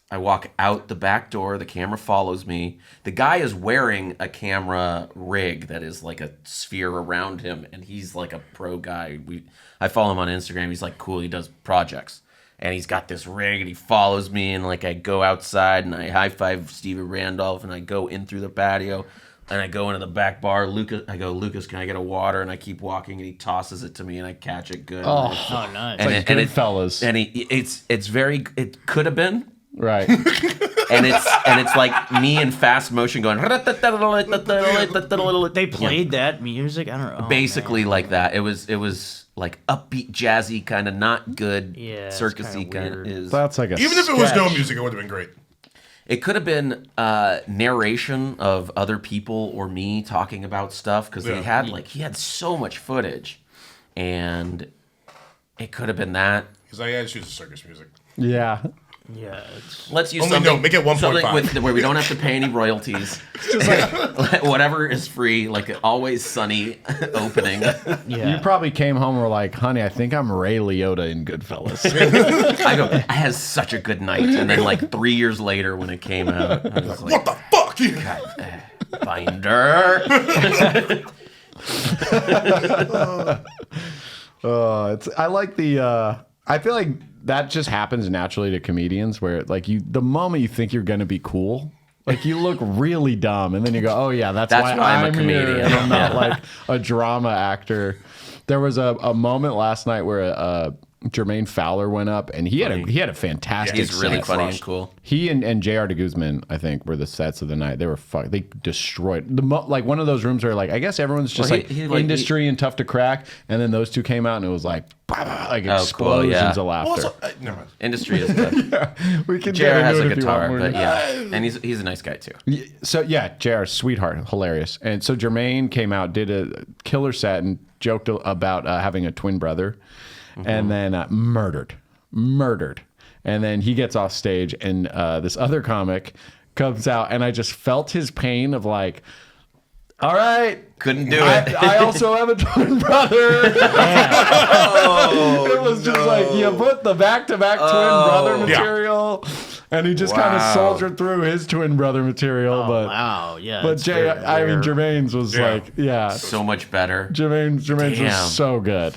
I walk out the back door. The camera follows me. The guy is wearing a camera rig that is like a sphere around him, and he's like a pro guy. I follow him on Instagram. He's like cool. He does projects, and he's got this rig, and he follows me. And like I go outside, and I high five Stevie Randolph, and I go in through the patio, and I go into the back bar. Lucas, can I get a water? And I keep walking, and he tosses it to me, and I catch it good. Oh, nice. And like Goodfellas. And it's very. It could have been. right. And it's like me in fast motion going. They played that music. I don't know. Basically like that. It was like upbeat, jazzy, kind of not good, Yeah, it's circusy kinda kind of weird. is. That's like a Even if it was no sketch. music, it would have been great. It could have been narration of other people or me talking about stuff because Yeah. he had so much footage, and it could have been that. Because I had to choose the circus music. Yeah. Yeah. It's, Let's use Only something. no, make it 1.5. something where we don't have to pay any royalties. Whatever is free, like an Always Sunny opening. yeah. You probably came home and were like, honey, I think I'm Ray Liotta in Goodfellas. I go, I had such a good night, and then like 3 years later when it came out, I was like, What the fuck? Binder. I like the I feel like that just happens naturally to comedians where like the moment you think you're gonna be cool, like you look really dumb and then you go, oh yeah, that's why I'm a comedian. here and I'm not like a drama actor. There was a moment last night where Jermaine Fowler went up and he had a fantastic Yeah, He's really set. funny and cool. He and J.R. de Guzman, I think, were the sets of the night. They were they destroyed like one of those rooms where like I guess everyone's just Well, like he industry and tough to crack, and then those two came out and it was like explosions cool, yeah. of laughter. Also, never mind. Industry is good. We can JR get has into a it if you want guitar, more. but yeah, and he's a nice guy too. So yeah, JR, sweetheart, hilarious. And so Jermaine came out, did a killer set, and joked about having a twin brother, and then murdered. And then he gets off stage, and this other comic comes out, and I just felt his pain of like, all right. Couldn't do it. I also have a twin brother. It was just like you put the back-to-back twin brother material, and he just kind of soldiered through his twin brother material. oh, but wow. Yeah. but it's very rare. Jermaine's was So much better. Jermaine's Damn. was so good.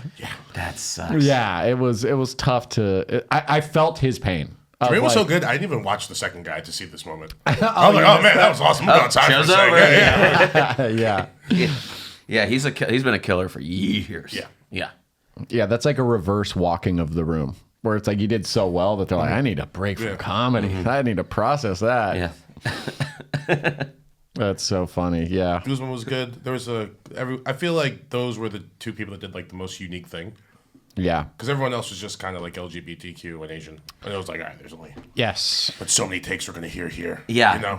That sucks. Yeah, it was tough to. I felt his pain. Jermaine was so good, I didn't even watch the second guy to see this moment. I was like, oh man, that was awesome. I'm outside for a show's second. over. Yeah. Yeah, He's been a killer for years. yeah. That's like a reverse walking of the room, where it's like you did so well that they're like, I need a break from comedy. I need to process that. Yeah. That's so funny. Yeah. Guzman was good. There was I feel like those were the two people that did like the most unique thing. Yeah. Because everyone else was just kind of like LGBTQ and Asian. And it was like, all right, there's only Yes. but so many takes we're going to hear here. Yeah, You know?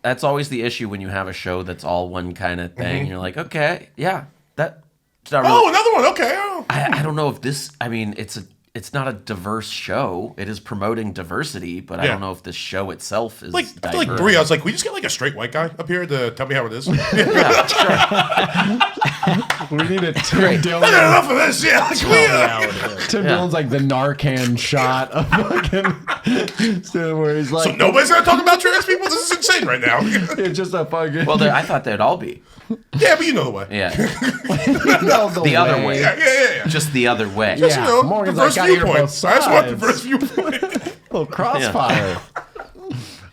that's always the issue when you have a show that's all one kind of thing. You're like, okay, yeah, that's not really. Oh, another one. Okay. Oh. I don't know if this. I mean, it's not a diverse show. It is promoting diversity, but I don't know if the show itself is Like, diverse. after like 3, I was like, we just get like a straight white guy up here to tell me how it is. Yeah, sure. We need a Tim I got Dillon. enough of this. Yeah, like, Tim Dillon's like the Narcan shot of fucking where he's like, so nobody's gonna talk about trans people. This is insane right now. it's just a fucking. Well, I thought they'd all be. Yeah, but you know the way. Yeah. the other way. Yeah. Just the other way. Yeah. You know, Morgan's diverse like, I hear viewpoint. both I just want sides. diverse viewpoint. little crossfire.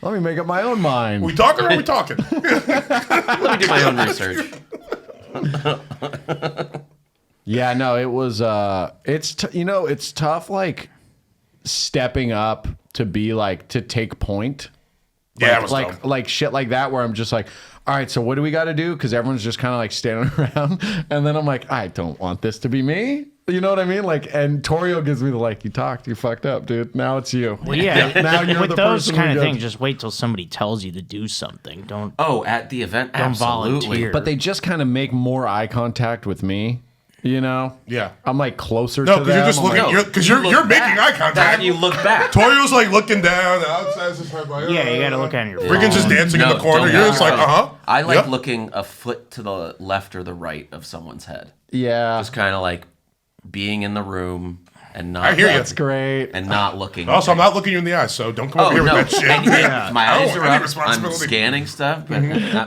Let me make up my own mind. We talking or are we talking? Let me do my own research. Yeah, no, it was. It's it's tough. Like stepping up to be like to take point. Yeah, it was dumb. like shit like that where I'm just like, all right, so what do we got to do? Because everyone's just kind of like standing around, and then I'm like, I don't want this to be me. You know what I mean? Like, and Torio gives me the like, you talked, you fucked up, dude. Now it's you. Well, yeah. Now you're with the those person kind who of goes- things, just wait till somebody tells you to do something. Don't. Oh, at the event, Don't absolutely. volunteer. But they just kind of make more eye contact with me. You know? Yeah. I'm like closer No, to because them. you're just I'm looking. like, No, Because you you're look making back. eye contact. That's when you look back. Torio's like looking down. Outside's just like, Yeah, you got to look on your phone. Riggins just dancing in No, the corner. don't You're get just me like, wrong. I like Yep. looking a foot to the left or the right of someone's head. yeah, Just kind of like being in the room and not. I hear you. that's great. And not looking. Also, I'm not looking you in the eyes, so don't come Oh over here no! with that shit. And my I eyes don't are want any up. I'm responsibility. scanning stuff, but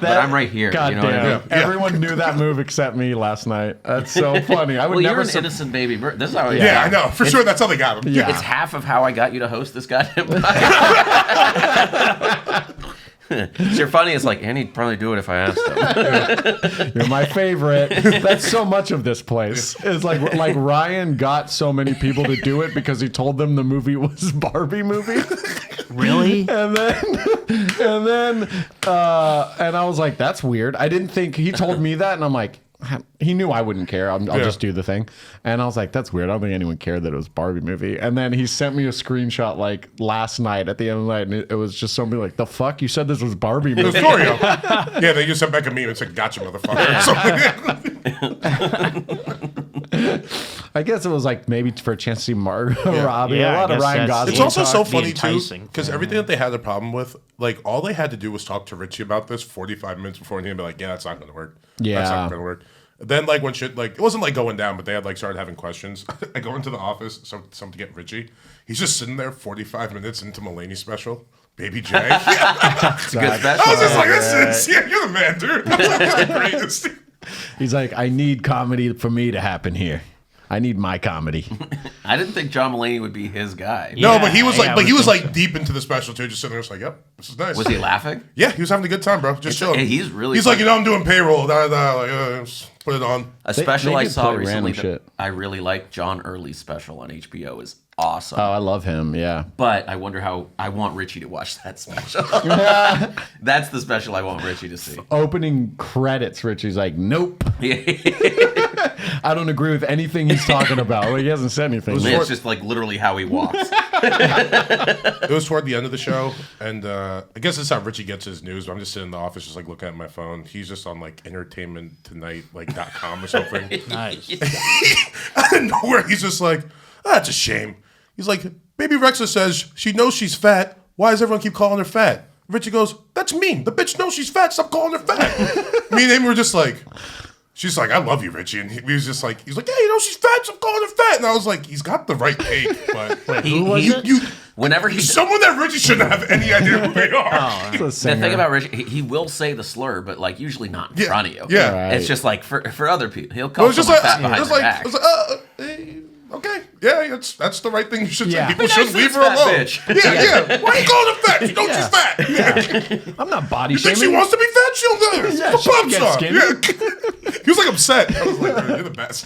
I'm right here. God you know what I damn. mean? Yeah. Everyone knew that move except me last night. That's so funny. I would Well, you're never. an innocent baby bird. This is how. Yeah, I know. For sure, that's how they got him. Yeah. It's half of how I got you to host this goddamn podcast. You're funny. It's like, and he'd probably do it if I asked him. You're my favorite. That's so much of this place. It's like Ryan got so many people to do it because he told them the movie was Barbie movie. Really? And then I was like, that's weird. I didn't think he told me that, and I'm like, he knew I wouldn't care. I'll just do the thing. And I was like, that's weird. I don't think anyone cared that it was Barbie movie. And then he sent me a screenshot like last night at the end of the night, and it was just somebody like, the fuck? You said this was Barbie It was movie. Torio. Yeah, they just sent back a meme and said, "Gotcha, motherfucker." I guess it was like maybe for a chance to see Margot Robbie. Yeah, a lot I of guess Ryan that's- Gosling. It's also so Be funny too, enticing. because everything that they had a problem with, like all they had to do was talk to Richie about this 45 minutes before, and he'd be like, "Yeah, that's not going to work. Yeah. That's not going to work." Then like when shit like it wasn't like going down, but they had like started having questions. I go into the office, something to get Richie. He's just sitting there 45 minutes into Mulaney's special, Baby J. Good I special. was just like, "This is yeah, you're the man, dude." I was like, "This is the greatest." He's like, I need comedy for me to happen here. I need my comedy. I didn't think John Mulaney would be his guy. No, but he was like, yeah, I but he would was think like deep into the special too, just sitting there, just like, "Yep, this is nice." Was he laughing? Yeah, he was having a good time, bro. Just chilling. He's really He's like, funny. I'm doing payroll. Like, just put it on. A special they I could saw play random recently that shit. I really like, John Early's special on HBO is awesome. Oh, I love him. Yeah. But I wonder how I want Richie to watch that special. That's the special I want Richie to see. Opening credits, Richie's like, nope. I don't agree with anything he's talking about. Like, he hasn't said anything. It's just like literally how he walks. It was toward the end of the show, and I guess that's how Richie gets his news. But I'm just sitting in the office, just like looking at my phone. He's just on like Entertainment Tonight, like .com or something. Nice. Out of nowhere, he's just like, "That's a shame." He's like, "Baby Rexa says she knows she's fat. Why does everyone keep calling her fat?" Richie goes, "That's mean. The bitch knows she's fat. Stop calling her fat." Me and Amy were just like. She's like, "I love you, Richie," and he was just like, "He's like, yeah, you know, she's fat. So I'm calling her fat." And I was like, "He's got the right take, but Who was it? Whenever he someone that Richie shouldn't have any idea who they are." It's a the singer. thing about Richie, he will say the slur, but like usually not in front of you. Yeah. Right. It's just like for other people, he'll It call was just someone like, fat behind it was their like, back. it was like, okay, yeah, that's the right thing you should Yeah. say. People Be nice shouldn't to leave this her fat alone. bitch. Yeah. Why are you calling her fat? She knows she's fat. Yeah. I'm not body You think shaming. she wants to be fat? She'll do it. Yeah, The she can pop get star. skinny. Yeah. He was like upset. I was like, "You're the best."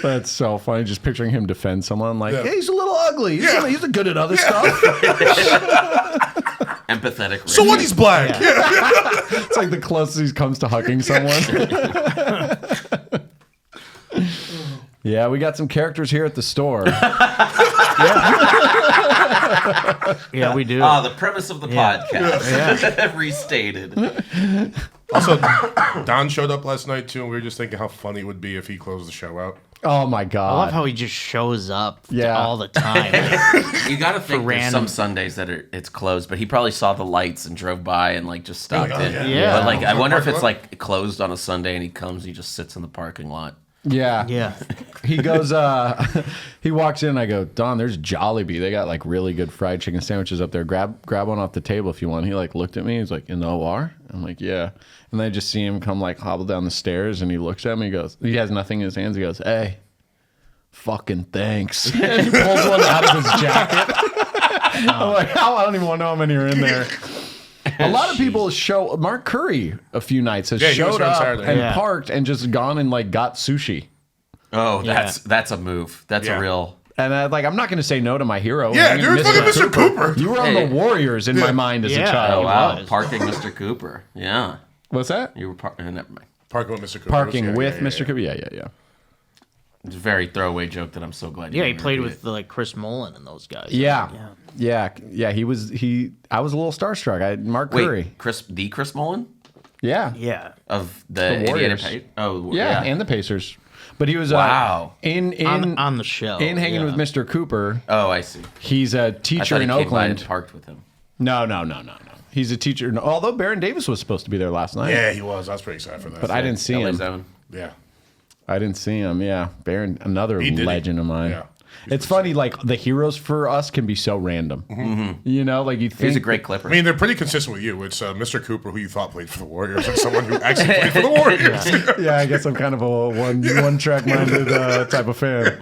That's so funny. Just picturing him defend someone like, Yeah. yeah, he's a little ugly. He's good at other stuff. Empathetic. So Richie. what? He's black. Yeah. It's like the closest he comes to hugging someone. Yeah, we got some characters here at the store. Yeah, we do. The premise of the Yeah. podcast. Restated. Also, Don showed up last night too, and we were just thinking how funny it would be if he closed the show out. Oh my I god. love how he just shows up Yeah. all the time. You got to think there's random- some Sundays that it's closed, but he probably saw the lights and drove by and like just stopped Oh, in. yeah. But like, I wonder if Parking it's lot? like closed on a Sunday and he comes, he just sits in the parking lot. Yeah. Yeah. He goes, he walks in, I go, Don, there's Jollibee. They got like really good fried chicken sandwiches up there. Grab one off the table if you want. He like looked at me. He's like, in the OR? I'm like, yeah. And then I just see him come like hobble down the stairs and he looks at me. He goes, he has nothing in his hands. He goes, hey, fucking thanks. And he pulls one out of his jacket. I'm like, oh, I don't even want to know how many are in there. A lot of people show. Mark Curry a few nights has Yeah, he was showed here on up Saturday. and Yeah. parked and just gone and like got sushi. Oh, Yeah. that's a move. That's Yeah. a real. And I'm not going to say no to my hero. Yeah, I mean, dude, fucking Mr. Cooper. You were on Hey. the Warriors in my mind as a Yeah. Oh child. wow, was. parking Mr. Cooper. Yeah, What's that? you were never mind. Parking with Mr. Cooper. Parking Yeah, with yeah, Mr. yeah. Cooper. Yeah. It's a very throwaway joke that I'm so glad. You Yeah, he didn't played repeat with like Chris Mullen and those guys. Yeah. He was. I was a little starstruck. Mark it. Wait, Curry. Chris Mullen Yeah. Yeah. of the Indiana Warriors. Pacers. Oh Yeah, and the Pacers. But he was Wow. in On the show. in hanging yeah. with Mr. Cooper. oh, I see. He's a I teacher thought he in came by and Oakland. parked with him. No. He's a teacher. Although Baron Davis was supposed to be there last night. Yeah, he was. I was pretty excited for that. But I didn't see LA him. Zone. Yeah. I didn't see him. Yeah, Baron, another He did. legend of mine. Yeah. It's funny, like the heroes for us can be so random. You know, like you think He's a great Clipper. I mean, they're pretty consistent with you. It's Mr. Cooper, who you thought played for the Warriors, and someone who actually played for the Warriors. Yeah, I guess I'm kind of a one track minded type of fan.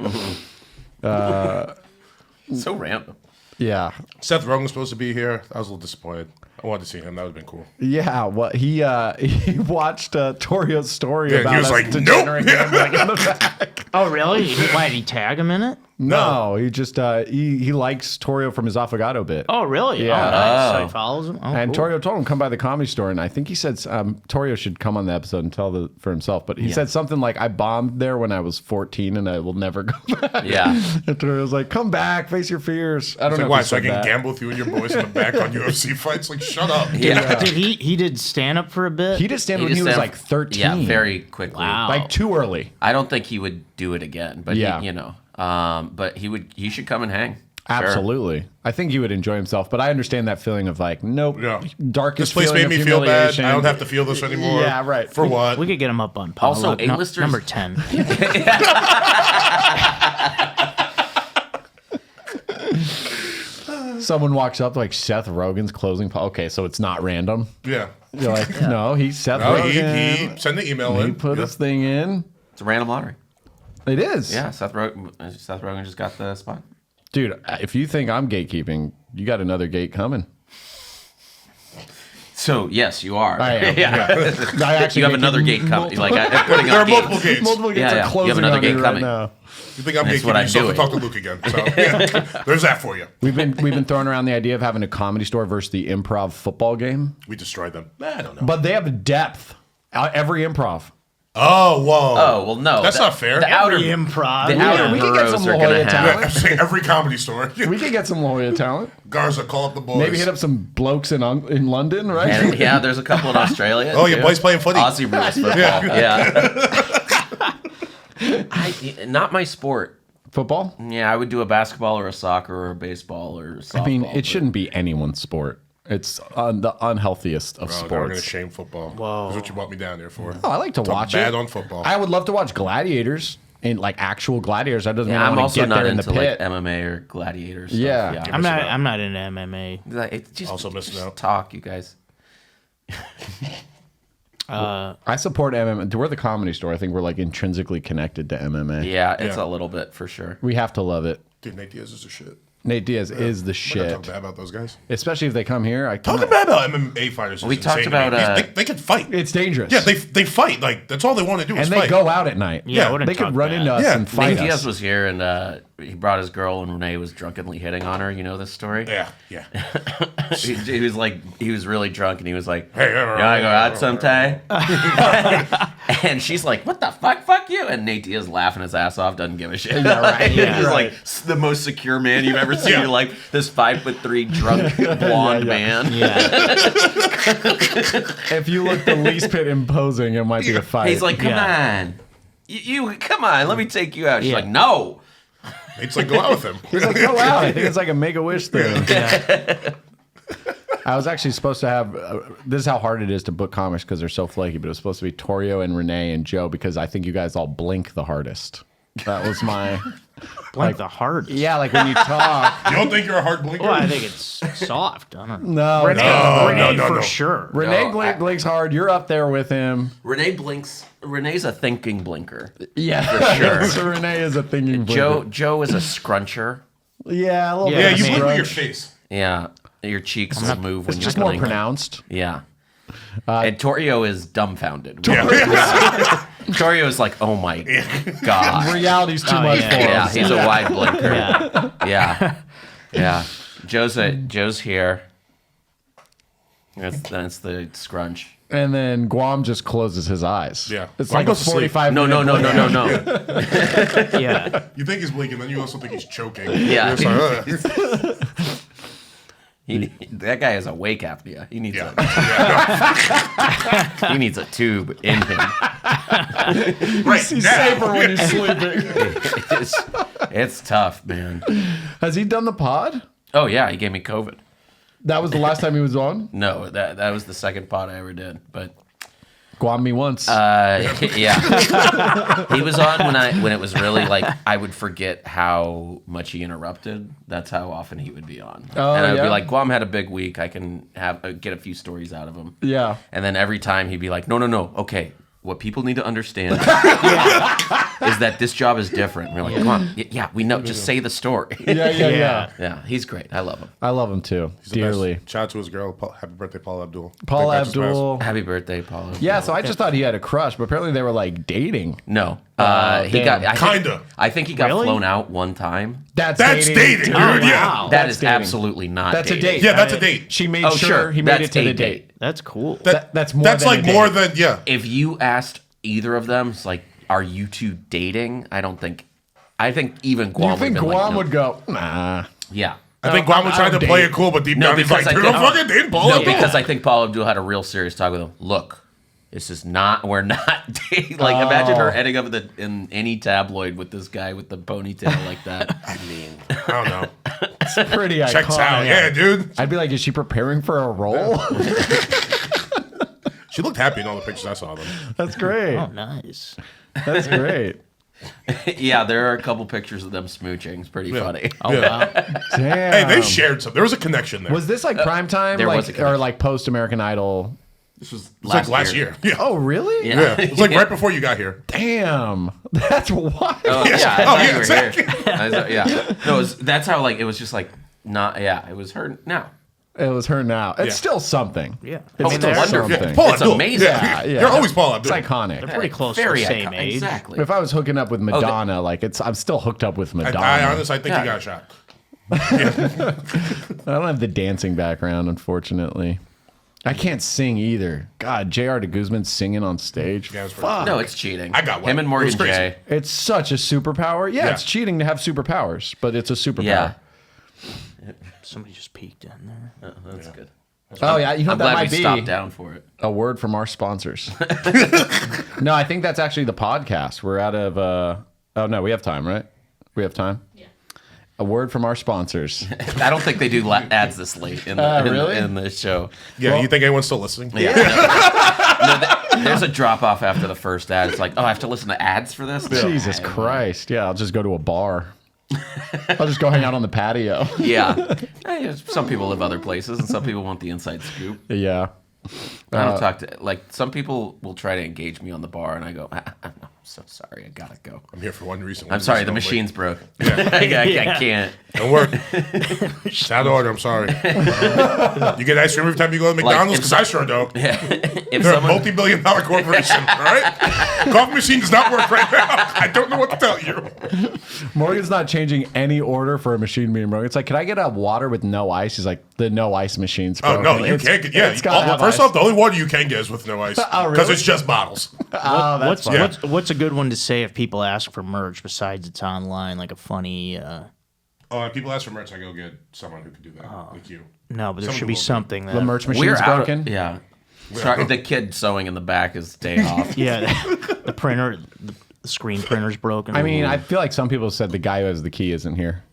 so random. Yeah, Seth Rogen's supposed to be here. I was a little disappointed. I wanted to see him. That would have been cool. yeah. Well, he watched Torio's story Yeah, about he was us like, degenerating nope. him, like, in the back. Oh, really? Why did he tag him in it? No, he just he likes Torio from his Affogato bit. Oh, really? Yeah. Oh, nice. So Oh. he follows him. Oh, And cool. Torio told him come by the Comedy Store, and I think he said Torio should come on the episode and tell for himself. But he said something like, "I bombed there when I was 14, and I will never go back." Yeah. And Torio's like, "Come back, face your fears." I don't It's know. like, why? if he So I said can that. gamble with you and your boys in the back on UFC fights? Like, shut up. Yeah. Did he did stand up for a bit? He did stand He when he just was said- like 13. Yeah, very quickly. Wow. like too early. I don't think he would do it again, but Yeah. he, but he would. He should come and hang. Sure. Absolutely. I think he would enjoy himself, but I understand that feeling of like, nope, Yeah. darkest This place feeling made of me feel bad. humiliation. I don't have to feel this anymore. Yeah, right. For what? We could get him up on Also, Paulo. A-listers- number 10. Someone walks up like Seth Rogen's closing. Okay, so it's not random. Yeah. You're like, no, he's Seth No, Rogen. he sent the email He in. put Yeah. his thing in. It's a random lottery. It is. Yeah, Seth Rogen just got the spot. Dude, if you think I'm gatekeeping, you got another gate coming. So yes, you are. I am. Yeah. I actually You have another gate coming. Like I'm putting There are up multiple gates. gates. multiple gates Yeah, are yeah. You have closing another on gate me coming. right now. You think I'm That's what gatekeeping I'm yourself to doing. talk to Luke again. So, yeah. There's that for you. We've been throwing around the idea of having a Comedy Store versus the Improv football game, We destroyed them. I don't know. but they have depth. Every improv. Oh, whoa. Oh well, no, That's not fair. The outer Every improv. the Yeah, outer we can get some boroughs are La gonna Jolla have. talent. I'm saying every comedy store. We could get some La Jolla talent. Garza, call up the boys. Maybe hit up some blokes in London, right? And yeah, there's a couple in Australia. Oh, your too. boys playing footy. Aussie rules football. Yeah. Not my sport. Football? Yeah, I would do a basketball or a soccer or a baseball or a softball. I mean, but- it shouldn't be anyone's sport. It's the unhealthiest of Oh, we're going to sports. shame football. Whoa. That's what you brought me down here for. Oh, I like to watch bad it. on football. I would love to watch gladiators and like actual gladiators. That doesn't mean Yeah, I I'm want to also get not there in the into like pit. MMA or gladiator stuff. Yeah. I'm not into MMA. Like, it's just Also missing just out. talk, you guys. I support MMA. We're the Comedy Store. I think we're like intrinsically connected to MMA. Yeah, it's Yeah. a little bit for sure. We have to love it. Dude, Nate Diaz is a shit. Nate Diaz is the I'm not shit. talking bad about those guys. Especially if they come here. Talking bad about MMA fighters. We is talked insane to me. about, They can fight. It's dangerous. Yeah, they fight. Like, that's all they want to do is and they fight. go out at night. Yeah, I wouldn't they could talk run bad. into us Yeah. and fight Nate Diaz us. was here and he brought his girl and Renee was drunkenly hitting on her. You know this story? Yeah. he was really drunk and he was like, Hey, you wanna go out sometime? And she's like, what the fuck? Fuck you. And Nate Diaz laughing his ass off, doesn't give a shit. right. He's Yeah, like the most secure man you've ever seen in your life. This 5'3" drunk blonde man. Yeah. If you look the least bit imposing, it might be a fight. He's like, come Yeah. on. You come on, let me take you out. She's Yeah. like, no. It's like, go out with him. He's like, go out. I think it's like a Make-A-Wish thing. I was actually supposed to have. This is how hard it is to book comics because they're so flaky. But it was supposed to be Torio and Renee and Joe because I think you guys all blink the hardest. That was my. Blink the hardest. Yeah, like when you talk. You don't think you're a hard blinker? Well, I think it's soft. I don't know. No, Renee no, for no. sure. Renee No, blinks hard. You're up there with him. Renee blinks. Renee's a thinking blinker. Yeah, For sure. So Renee is a thinking blinker. Joe is a scruncher. Yeah, a little Yeah, Yeah, bit. you of blink with scrunch. your face. Yeah, your cheeks will move when It's you're just more blinking. pronounced. Yeah. And Torio is dumbfounded. Yeah. Torio is like, oh my god. Reality's too much yeah. for him. Yeah, he's a wide blinker. Yeah. Yeah. Joe's here. That's the scrunch. And then Guam just closes his eyes. Yeah. It's Guam like a goes to sleep. 45 No. Yeah. You think he's blinking, then you also think he's choking. Yeah. You're just like, "Ugh." That guy has a wake apnea. He needs Yeah. he needs a tube in him. Right He's now. safer when he's sleeping. It's tough, man. Has he done the pod? Oh yeah, he gave me COVID. That was the last time he was on? No, that was the second pod I ever did. But Guam me once. yeah, he was on when it was really like I would forget how much he interrupted. That's how often he would be on, Oh, and I would yeah? be like, Guam had a big week. I can get a few stories out of him. Yeah. And then every time he'd be like, no, okay. What people need to understand is that this job is different. And we're like, come on, yeah, we know. Just say the story. Yeah. Yeah, he's great. I love him. I love him too, He's the best. dearly. Shout out to his girl. Happy birthday, Paul Abdul. Paul I think that's his Abdul. Happy birthday, Paulo. Yeah, so I just thought he had a crush, but apparently they were like dating. No, he damn. got Kinda. I think he got Really? flown out one time. That's Dating, dude. Oh, Yeah. wow. That That's is dating. absolutely not. That's a dating. date. Yeah, that's a date. She made Oh, sure sure. he made That's it to a the date. date. That's cool. That's more That's than like a date. more than, yeah. If you asked either of them, it's like, are you two dating? I think even Guam. You think would have been Guam like, no. would go, nah. Yeah. I think Guam was trying to I'm play dating. it cool, but deep No, down he's because like, I dude, I'm think- fucking dating Paul No, Abdul. because I think Paul Abdul had a real serious talk with him. Look, this is not. We're not dating. Like, imagine her ending up in any tabloid with this guy with the ponytail like that. I mean, I don't know. It's pretty iconic. Checks out. Yeah, dude. I'd be like, is she preparing for a role? She looked happy in all the pictures I saw of them. That's great. Oh, nice. That's great. yeah, there are a couple pictures of them smooching. It's pretty funny. Oh, Yeah. wow. Damn. Hey, they shared some. There was a connection there. Was this like prime time, there was a like connection. or like post American Idol? This was It's like last year. Yeah. Oh, really? Yeah. Yeah. It's like right before you got here. Damn, that's wild. Oh, yeah. Yeah. I thought Oh, you yeah, were exactly. here. Yeah. No, that's how like it was just like not. Yeah, it was her now. It was her now. It's Yeah. still something. Yeah. It's Oh, still it's wonderful. something. Yeah, Paul It's Abdul. amazing. Yeah. Yeah. You're always Paul It's Abdul. iconic. They're pretty close Very to the same iconic. age. Exactly. If I was hooking up with Madonna, like I'm still hooked up with Madonna. I honestly think Yeah. you got a shot. I don't have the dancing background, unfortunately. I can't sing either. God, J.R. de Guzman's singing on stage. Yeah, it's pretty- Fuck. No, it's cheating. I got one. Him and It Morgan was crazy. J. It's such a superpower. Yeah, Yeah. it's cheating to have superpowers, but it's a superpower. Yeah. Somebody just peeked in there. That's good. Oh yeah, you know I'm that glad might we be stopped down for it. a word from our sponsors. No, I think that's actually the podcast. We're out of. Oh no, we have time, right? We have time. Yeah. A word from our sponsors. I don't think they do ads this late in the, really? in the show. Yeah, Well- you think anyone's still listening? Yeah. There's a drop off after the first ad. It's like, oh, I have to listen to ads for this? Jesus Christ! Yeah, I'll just go to a bar. I'll just go hang out on the patio. Yeah. Some people live other places, and some people want the inside scoop. Yeah. I don't talk to like some people will try to engage me on the bar, and I go, I'm so sorry, I gotta go. I'm here for one reason. I'm sorry, the machine's broke. I can't. Don't work. It's out of order. I'm sorry. You get ice cream every time you go to McDonald's? Because I sure don't. If They're a someone, multi-billion-dollar corporation, all right? Coffee machine does not work right now. I don't know what to tell you. Morgan's not changing any order for a machine being broken. It's like, can I get a water with no ice? He's like, the no ice machine's Oh, broken. no, you It's- can't get... Yeah, it's gotta have first ice. off, the only water you can get is with no ice. Oh, Because really? it's just bottles. Oh, that's fine. What's a good one to say if people ask for merch besides it's online? Like a funny. Oh, and people ask for merch, I go get someone who can do that, like you. No, but there Some should be people do. something that. The merch we're machine's out. broken. Yeah. Sorry, the kid sewing in the back is day off. Yeah, the printer. the screen printer's broken. I mean, I feel like some people said the guy who has the key isn't here.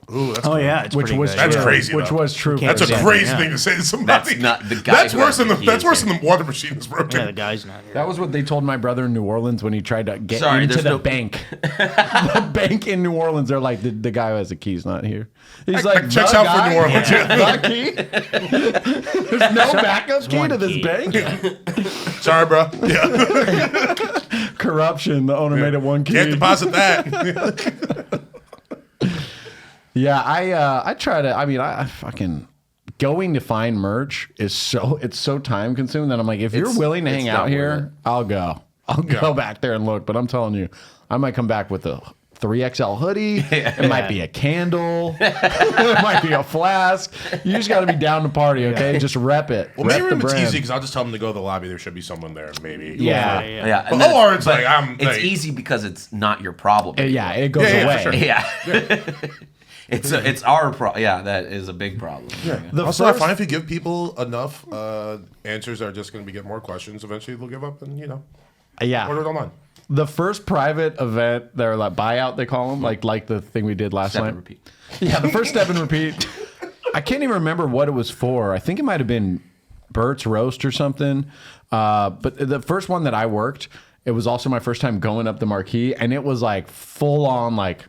Ooh, that's oh cool. yeah, it's Which pretty was good. That's true. crazy, Which though. was true. Can't That's a Yeah. crazy Yeah. thing to say to somebody. That's not the guy. That's who worse has than the that's keys. worse than the water machine is broken. Yeah, the guy's not here. That was what they told my brother in New Orleans when he tried to get Sorry, into there's the no- bank. The bank in New Orleans, they're like, the guy who has the key's not here. He's like, that checks "The out for guy? New Orleans, Yeah. The key? There's no backup key one to this key. bank? Sorry, bro. Yeah, Corruption. The owner made it one key. can't deposit that. Yeah, I try to. I mean, I fucking going to find merch is so time consuming that I'm like, if you're willing to hang out not here, worth it. I'll go. I'll go back there and look. But I'm telling you, I might come back with a 3XL hoodie. It might be a candle. It might be a flask. You just got to be down to party, okay? Just rep it. Well, rep maybe the it's brand. easy because I'll just tell them to go to the lobby. There should be someone there, maybe. Yeah. Yeah, But OR, it's like, it's like- easy because it's not your problem. Yeah, it goes Yeah, away. for sure. Yeah. It's our problem. Yeah, that is a big problem. Yeah. The Also, I first- find if you give people enough answers that are just going to get more questions, eventually they'll give up and, yeah. order it online. The first private event, they're like buyout, they call them, like the thing we did last Step night. and repeat. Yeah, the first step and repeat. I can't even remember what it was for. I think it might have been Bert's Roast or something. But the first one that I worked, it was also my first time going up the marquee, and it was like full on like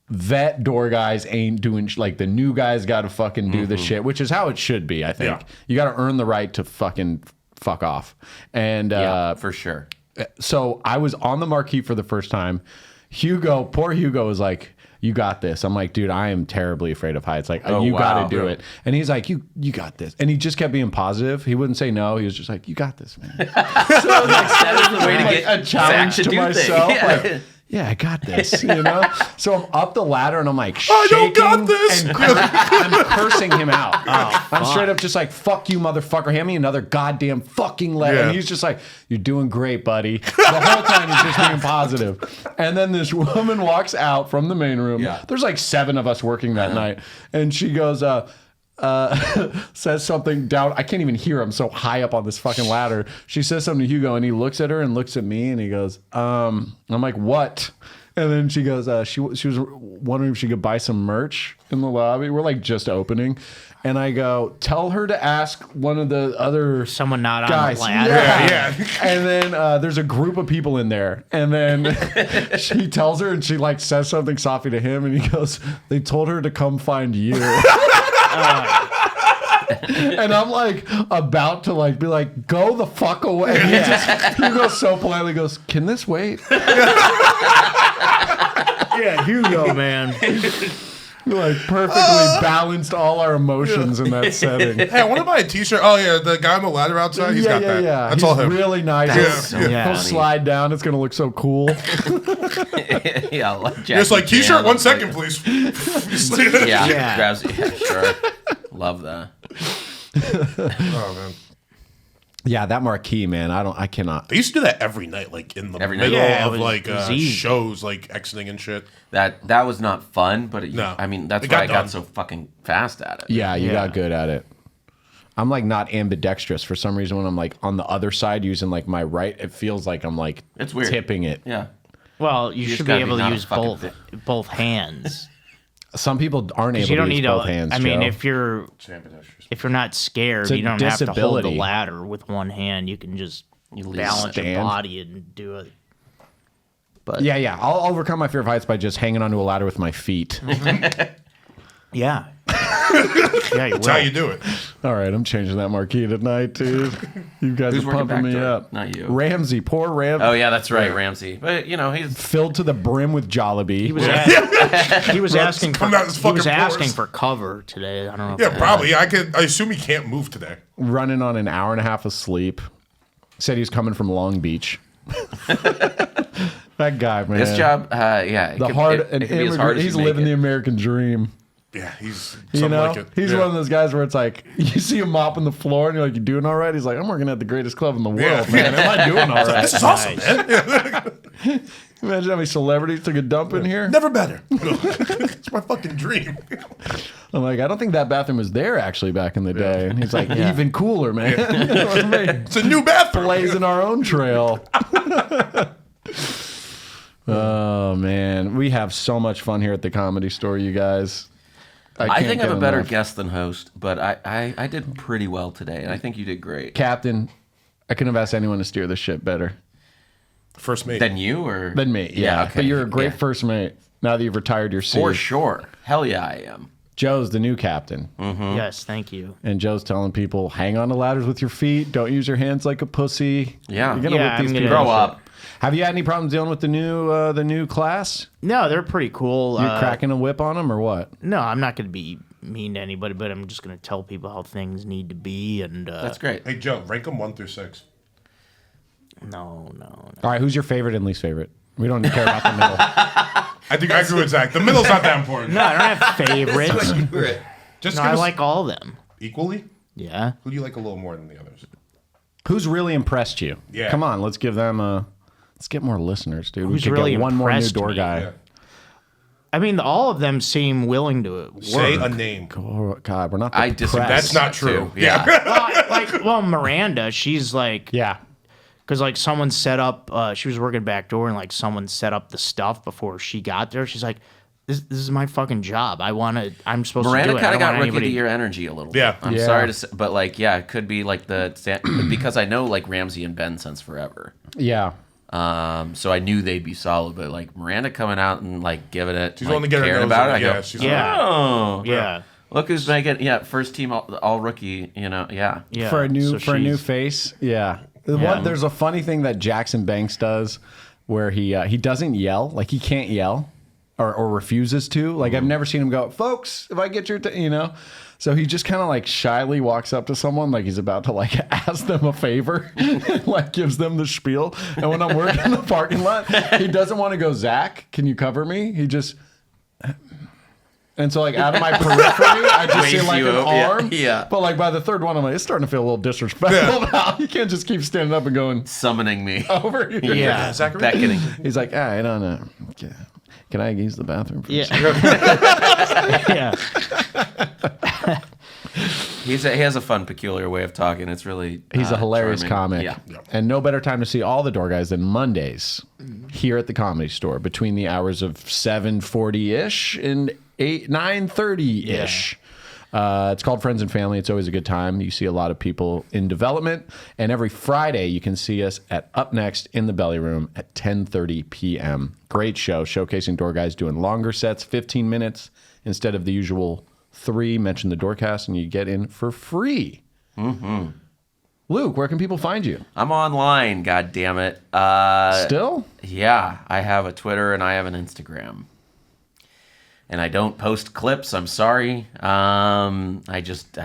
vet door guys ain't doing like the new guys got to fucking do the shit, which is how it should be. I think Yeah. you got to earn the right to fucking fuck off. And Yeah, for sure. so I was on the marquee for the first time. Poor Hugo was like, "You got this." I'm like, "Dude, I am terribly afraid of heights. Like, you got wow. to do it." And he's like, "You got this." And he just kept being positive. He wouldn't say no. He was just like, "You got this, man." That is the way to Like get a challenge Zack to do myself. things. Yeah. Like, yeah, I got this. So I'm up the ladder and I'm like I shaking don't got this. and I'm cursing him out. I'm straight up just like, "Fuck you, motherfucker! Hand me another goddamn fucking letter." Yeah. And he's just like, "You're doing great, buddy." The whole time he's just being positive. And then this woman walks out from the main room. Yeah. There's like 7 of us working that night, and she goes, says something down. I can't even hear him so high up on this fucking ladder. She says something to Hugo, and he looks at her and looks at me, and he goes, I'm like, "What?" And then she goes, she was wondering if she could buy some merch in the lobby. We're like just opening. And I go, "Tell her to ask one of the other Someone not guys." on the ladder. Yeah. And then there's a group of people in there. And then she tells her, and she like says something softly to him, and he goes, "They told her to come find you." And I'm like about to like be like, "Go the fuck away." And he goes so politely, goes, "Can this wait?" Yeah, Hugo, man. Like perfectly balanced all our emotions in that setting. Hey, I want to buy a T-shirt. Oh yeah, the guy on the ladder outside. He's got that. That's He's all him. really nice. That's so He'll funny. slide down. It's gonna look so cool. Yeah, like Just like Jackie T-shirt. Chan, 1 like- second, please. Yeah, Yeah. grabs. Yeah, sure. Love that. Oh man. Yeah, that marquee, man. I cannot. They used to do that every night, like in the Every night. middle Yeah, of it like was easy. shows, like exiting and shit. That was not fun, but No. I mean that's It why got I done. got so fucking fast at it. Yeah, you Yeah. got good at it. I'm like not ambidextrous for some reason. When I'm like on the other side using like my right, it feels like I'm like It's weird. tipping it. Yeah. Well, you just should be gotta be able to not a use fucking both hands. Some people aren't able You don't to use need both to. hands. I mean, Joe. if you're not scared, It's a you don't have to hold the disability. ladder with one hand. You can just balance your stand. body and do it. But yeah, I'll overcome my fear of heights by just hanging onto a ladder with my feet. yeah, yeah, you That's how will. you do it. All right, I'm changing that marquee tonight, dude. You guys Who's are working pumping back me door? up. Not you. Ramsey, poor Ramsey. Oh yeah, that's right, Ramsey. But he's Filled to the brim with Jollibee. He was asking for coming out his he was fucking asking pores. for cover today. I don't know. If Yeah, probably. I assume he can't move today. running on an hour and a half of sleep. Said he's coming from Long Beach. That guy, man. this job. Yeah, The it hard, it an could be as immigrant. hard as He's you make living it. the American dream. Yeah, he's You something know, like it. he's Yeah. one of those guys where it's like you see him mopping the floor and you're like, "You doing all right?" He's like, "I'm working at the greatest club in the world, Yeah. man. Am I doing all right?" This is awesome, man. Imagine how many celebrities took a dump in here. Never better. It's my fucking dream. I'm like, I don't think that bathroom was there actually back in the day. And he's like, even cooler, man. You know what I mean? It's a new bathroom. Blazing our own trail. Oh man, we have so much fun here at the Comedy Store, you guys. I think I'm a better enough. guest than host, but I did pretty well today, and I think you did great. Captain, I couldn't have asked anyone to steer this ship better First mate. Than you or than me. Yeah, okay. but you're a great Yeah. first mate. Now that you've retired your seat, For sure. Hell yeah, I am. Joe's the new captain, Yes, thank you. and Joe's telling people, hang on to ladders with your feet. Don't use your hands like a pussy. Yeah. You're gonna Yeah, whip these I'm gonna- people. Grow up. Have you had any problems dealing with the new class? No, they're pretty cool. You're cracking a whip on them or what? No, I'm not going to be mean to anybody, but I'm just going to tell people how things need to be. And That's great. Hey, Joe, rank them 1 through 6. No. All right, who's your favorite and least favorite? We don't care about the middle. I think I agree with Zach. The middle's not that important. No, I don't have favorites. Just No, give I us like all of them. equally. Yeah. Who do you like a little more than the others? Who's really impressed you? Yeah. Come on, let's give them a. Let's get more listeners, dude. We Who's should really get one more new impressed door me? guy. Yeah. I mean, all of them seem willing to work. Say a name. Oh, God, we're not. The I disagree. press. That's not true. Too. Yeah. Well, Miranda, she's like, Yeah. because like someone set up, she was working back door and like someone set up the stuff before she got there. She's like, this is my fucking job. I'm supposed Miranda to do it. kind I of don't got want rookie of anybody. the year energy a little Yeah. bit. I'm Yeah. sorry to say, but like, yeah, it could be like because I know like Ramsey and Ben since forever. Yeah. So I knew they'd be solid, but like Miranda coming out and like giving it, She's like, willing to get her caring nose about in it. it. I Yeah, go, she's Yeah. oh, Yeah. look who's making first team all rookie. You know, yeah. Yeah. For a new So new she's- face. Yeah. Yeah. There's a funny thing that Jackson Banks does, where he doesn't yell, like he can't yell, or refuses to. Like I've never seen him go, folks, if I get your, So he just kind of like shyly walks up to someone, like he's about to like ask them a favor, and, like gives them the spiel. And when I'm working in the parking lot, he doesn't want to go, Zach, can you cover me? He just. And so, like, out of my periphery, I just see, Waves like, you an up, yeah, arm. yeah. But, like, by the third one, I'm like, it's starting to feel a little disrespectful now. You can't just keep standing up and going Summoning me, over here. Yeah. Zachary? beckoning. He's like, I don't know. Can I use the bathroom? For a Yeah. second?" Yeah. He has a fun, peculiar way of talking. It's really He's a hilarious charming. comic. Yeah. And no better time to see all the door guys than Mondays here at the Comedy Store between the hours of 7:40-ish and 9:30-ish. It's called Friends and Family. It's always a good time. You see a lot of people in development. And every Friday, you can see us at Up Next in the Belly Room at 10:30 p.m. Great show, showcasing door guys doing longer sets, 15 minutes instead of the usual 3. Mention the Doorcast, and you get in for free. Mm-hmm. Luke, where can people find you? I'm online. God damn it. Still? Yeah, I have a Twitter and I have an Instagram. And I don't post clips. I'm sorry. I just.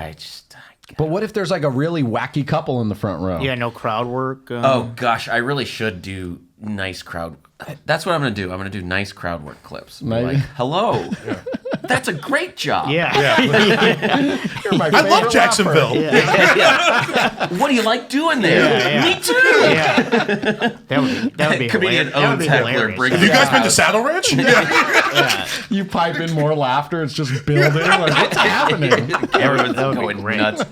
But what if there's like a really wacky couple in the front row? Yeah, no crowd work. Oh gosh, I really should do nice crowd. That's what I'm gonna do. I'm gonna do nice crowd work clips. Be Nice. like, hello. That's a great job. Yeah. You're my I favorite love Jacksonville. Yeah. What do you like doing there? Yeah. Me too. Yeah. That would be Comedian hilarious. That would owns be heckler. hilarious. Bring Have you guys been to Saddle Ranch? Yeah. You pipe in more laughter. It's just building. Like, what's happening? Everyone's That would be going great. nuts.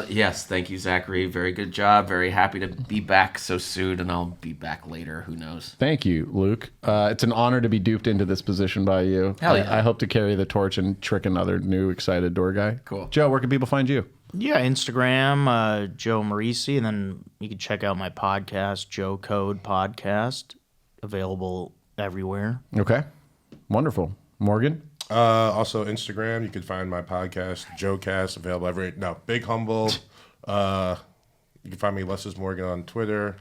Yes, thank you, Zachary. Very good job. Very happy to be back so soon, and I'll be back later. Who knows? Thank you, Luke. It's an honor to be duped into this position by you. Hell yeah. I hope to carry the torch and trick another new excited door guy. Cool. Joe, where can people find you? Yeah, Instagram, Joe Marrese, and then you can check out my podcast, Joe Code Podcast, available everywhere. Okay. Wonderful. Morgan? Also, Instagram. You can find my podcast, JoeCast, available every. No, Big Humble. You can find me, Less is Morgan, on Twitter.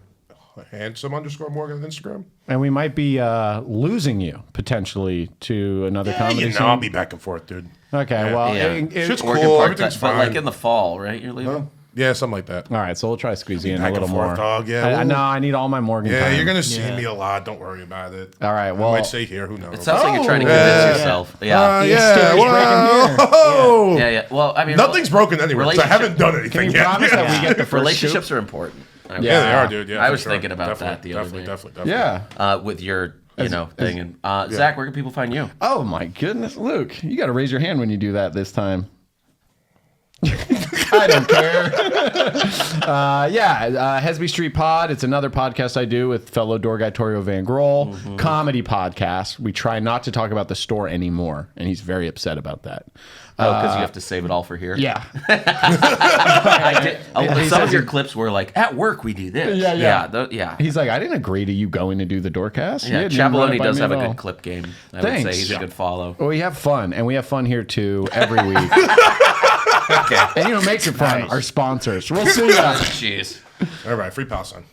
Handsome_Morgan on Instagram. And we might be losing you potentially to another comedy You know, scene. I'll be back and forth, dude. Okay, well, Shit's Working cool. part-time, Everything's but fine. like in the fall, right? You're leaving. Yeah, something like that. all right, so we'll try to squeeze you in a Back little and forth, more. dog. Yeah, I we'll- know, I need all my Morgan Yeah, time. you're gonna see me a lot. Don't worry about it. All right, I well, might stay here. Who knows? It sounds like you're trying to Yeah. convince yourself. Yeah. Yeah. Whoa. Yeah. Well, I mean, Nothing's broken anywhere. 'Cause I haven't done can anything you yet. promise that we get the first relationships scoop? are important. Yeah, they are, dude. Yeah, I for was sure. thinking about that the other Definitely. day. Yeah. With your, thing. And Zach, where can people find you? Oh my goodness, Luke, you got to raise your hand when you do that this time. I don't care. Hesby Street Pod. It's another podcast I do with fellow door guy Torio Van Grohl. Comedy podcast. We try not to talk about the store anymore, and he's very upset about that. Oh, because you have to save it all for here? Yeah. Some of your clips were like, at work we do this. Yeah. He's like, I didn't agree to you going to do the Doorcast. Yeah, Chabaloni does have a good clip game. I would say he's a good follow. Well, we have fun, and we have fun here too every week. Okay. And makes it fun. Our sponsors. We'll see ya. Jeez. All right, free Palestine.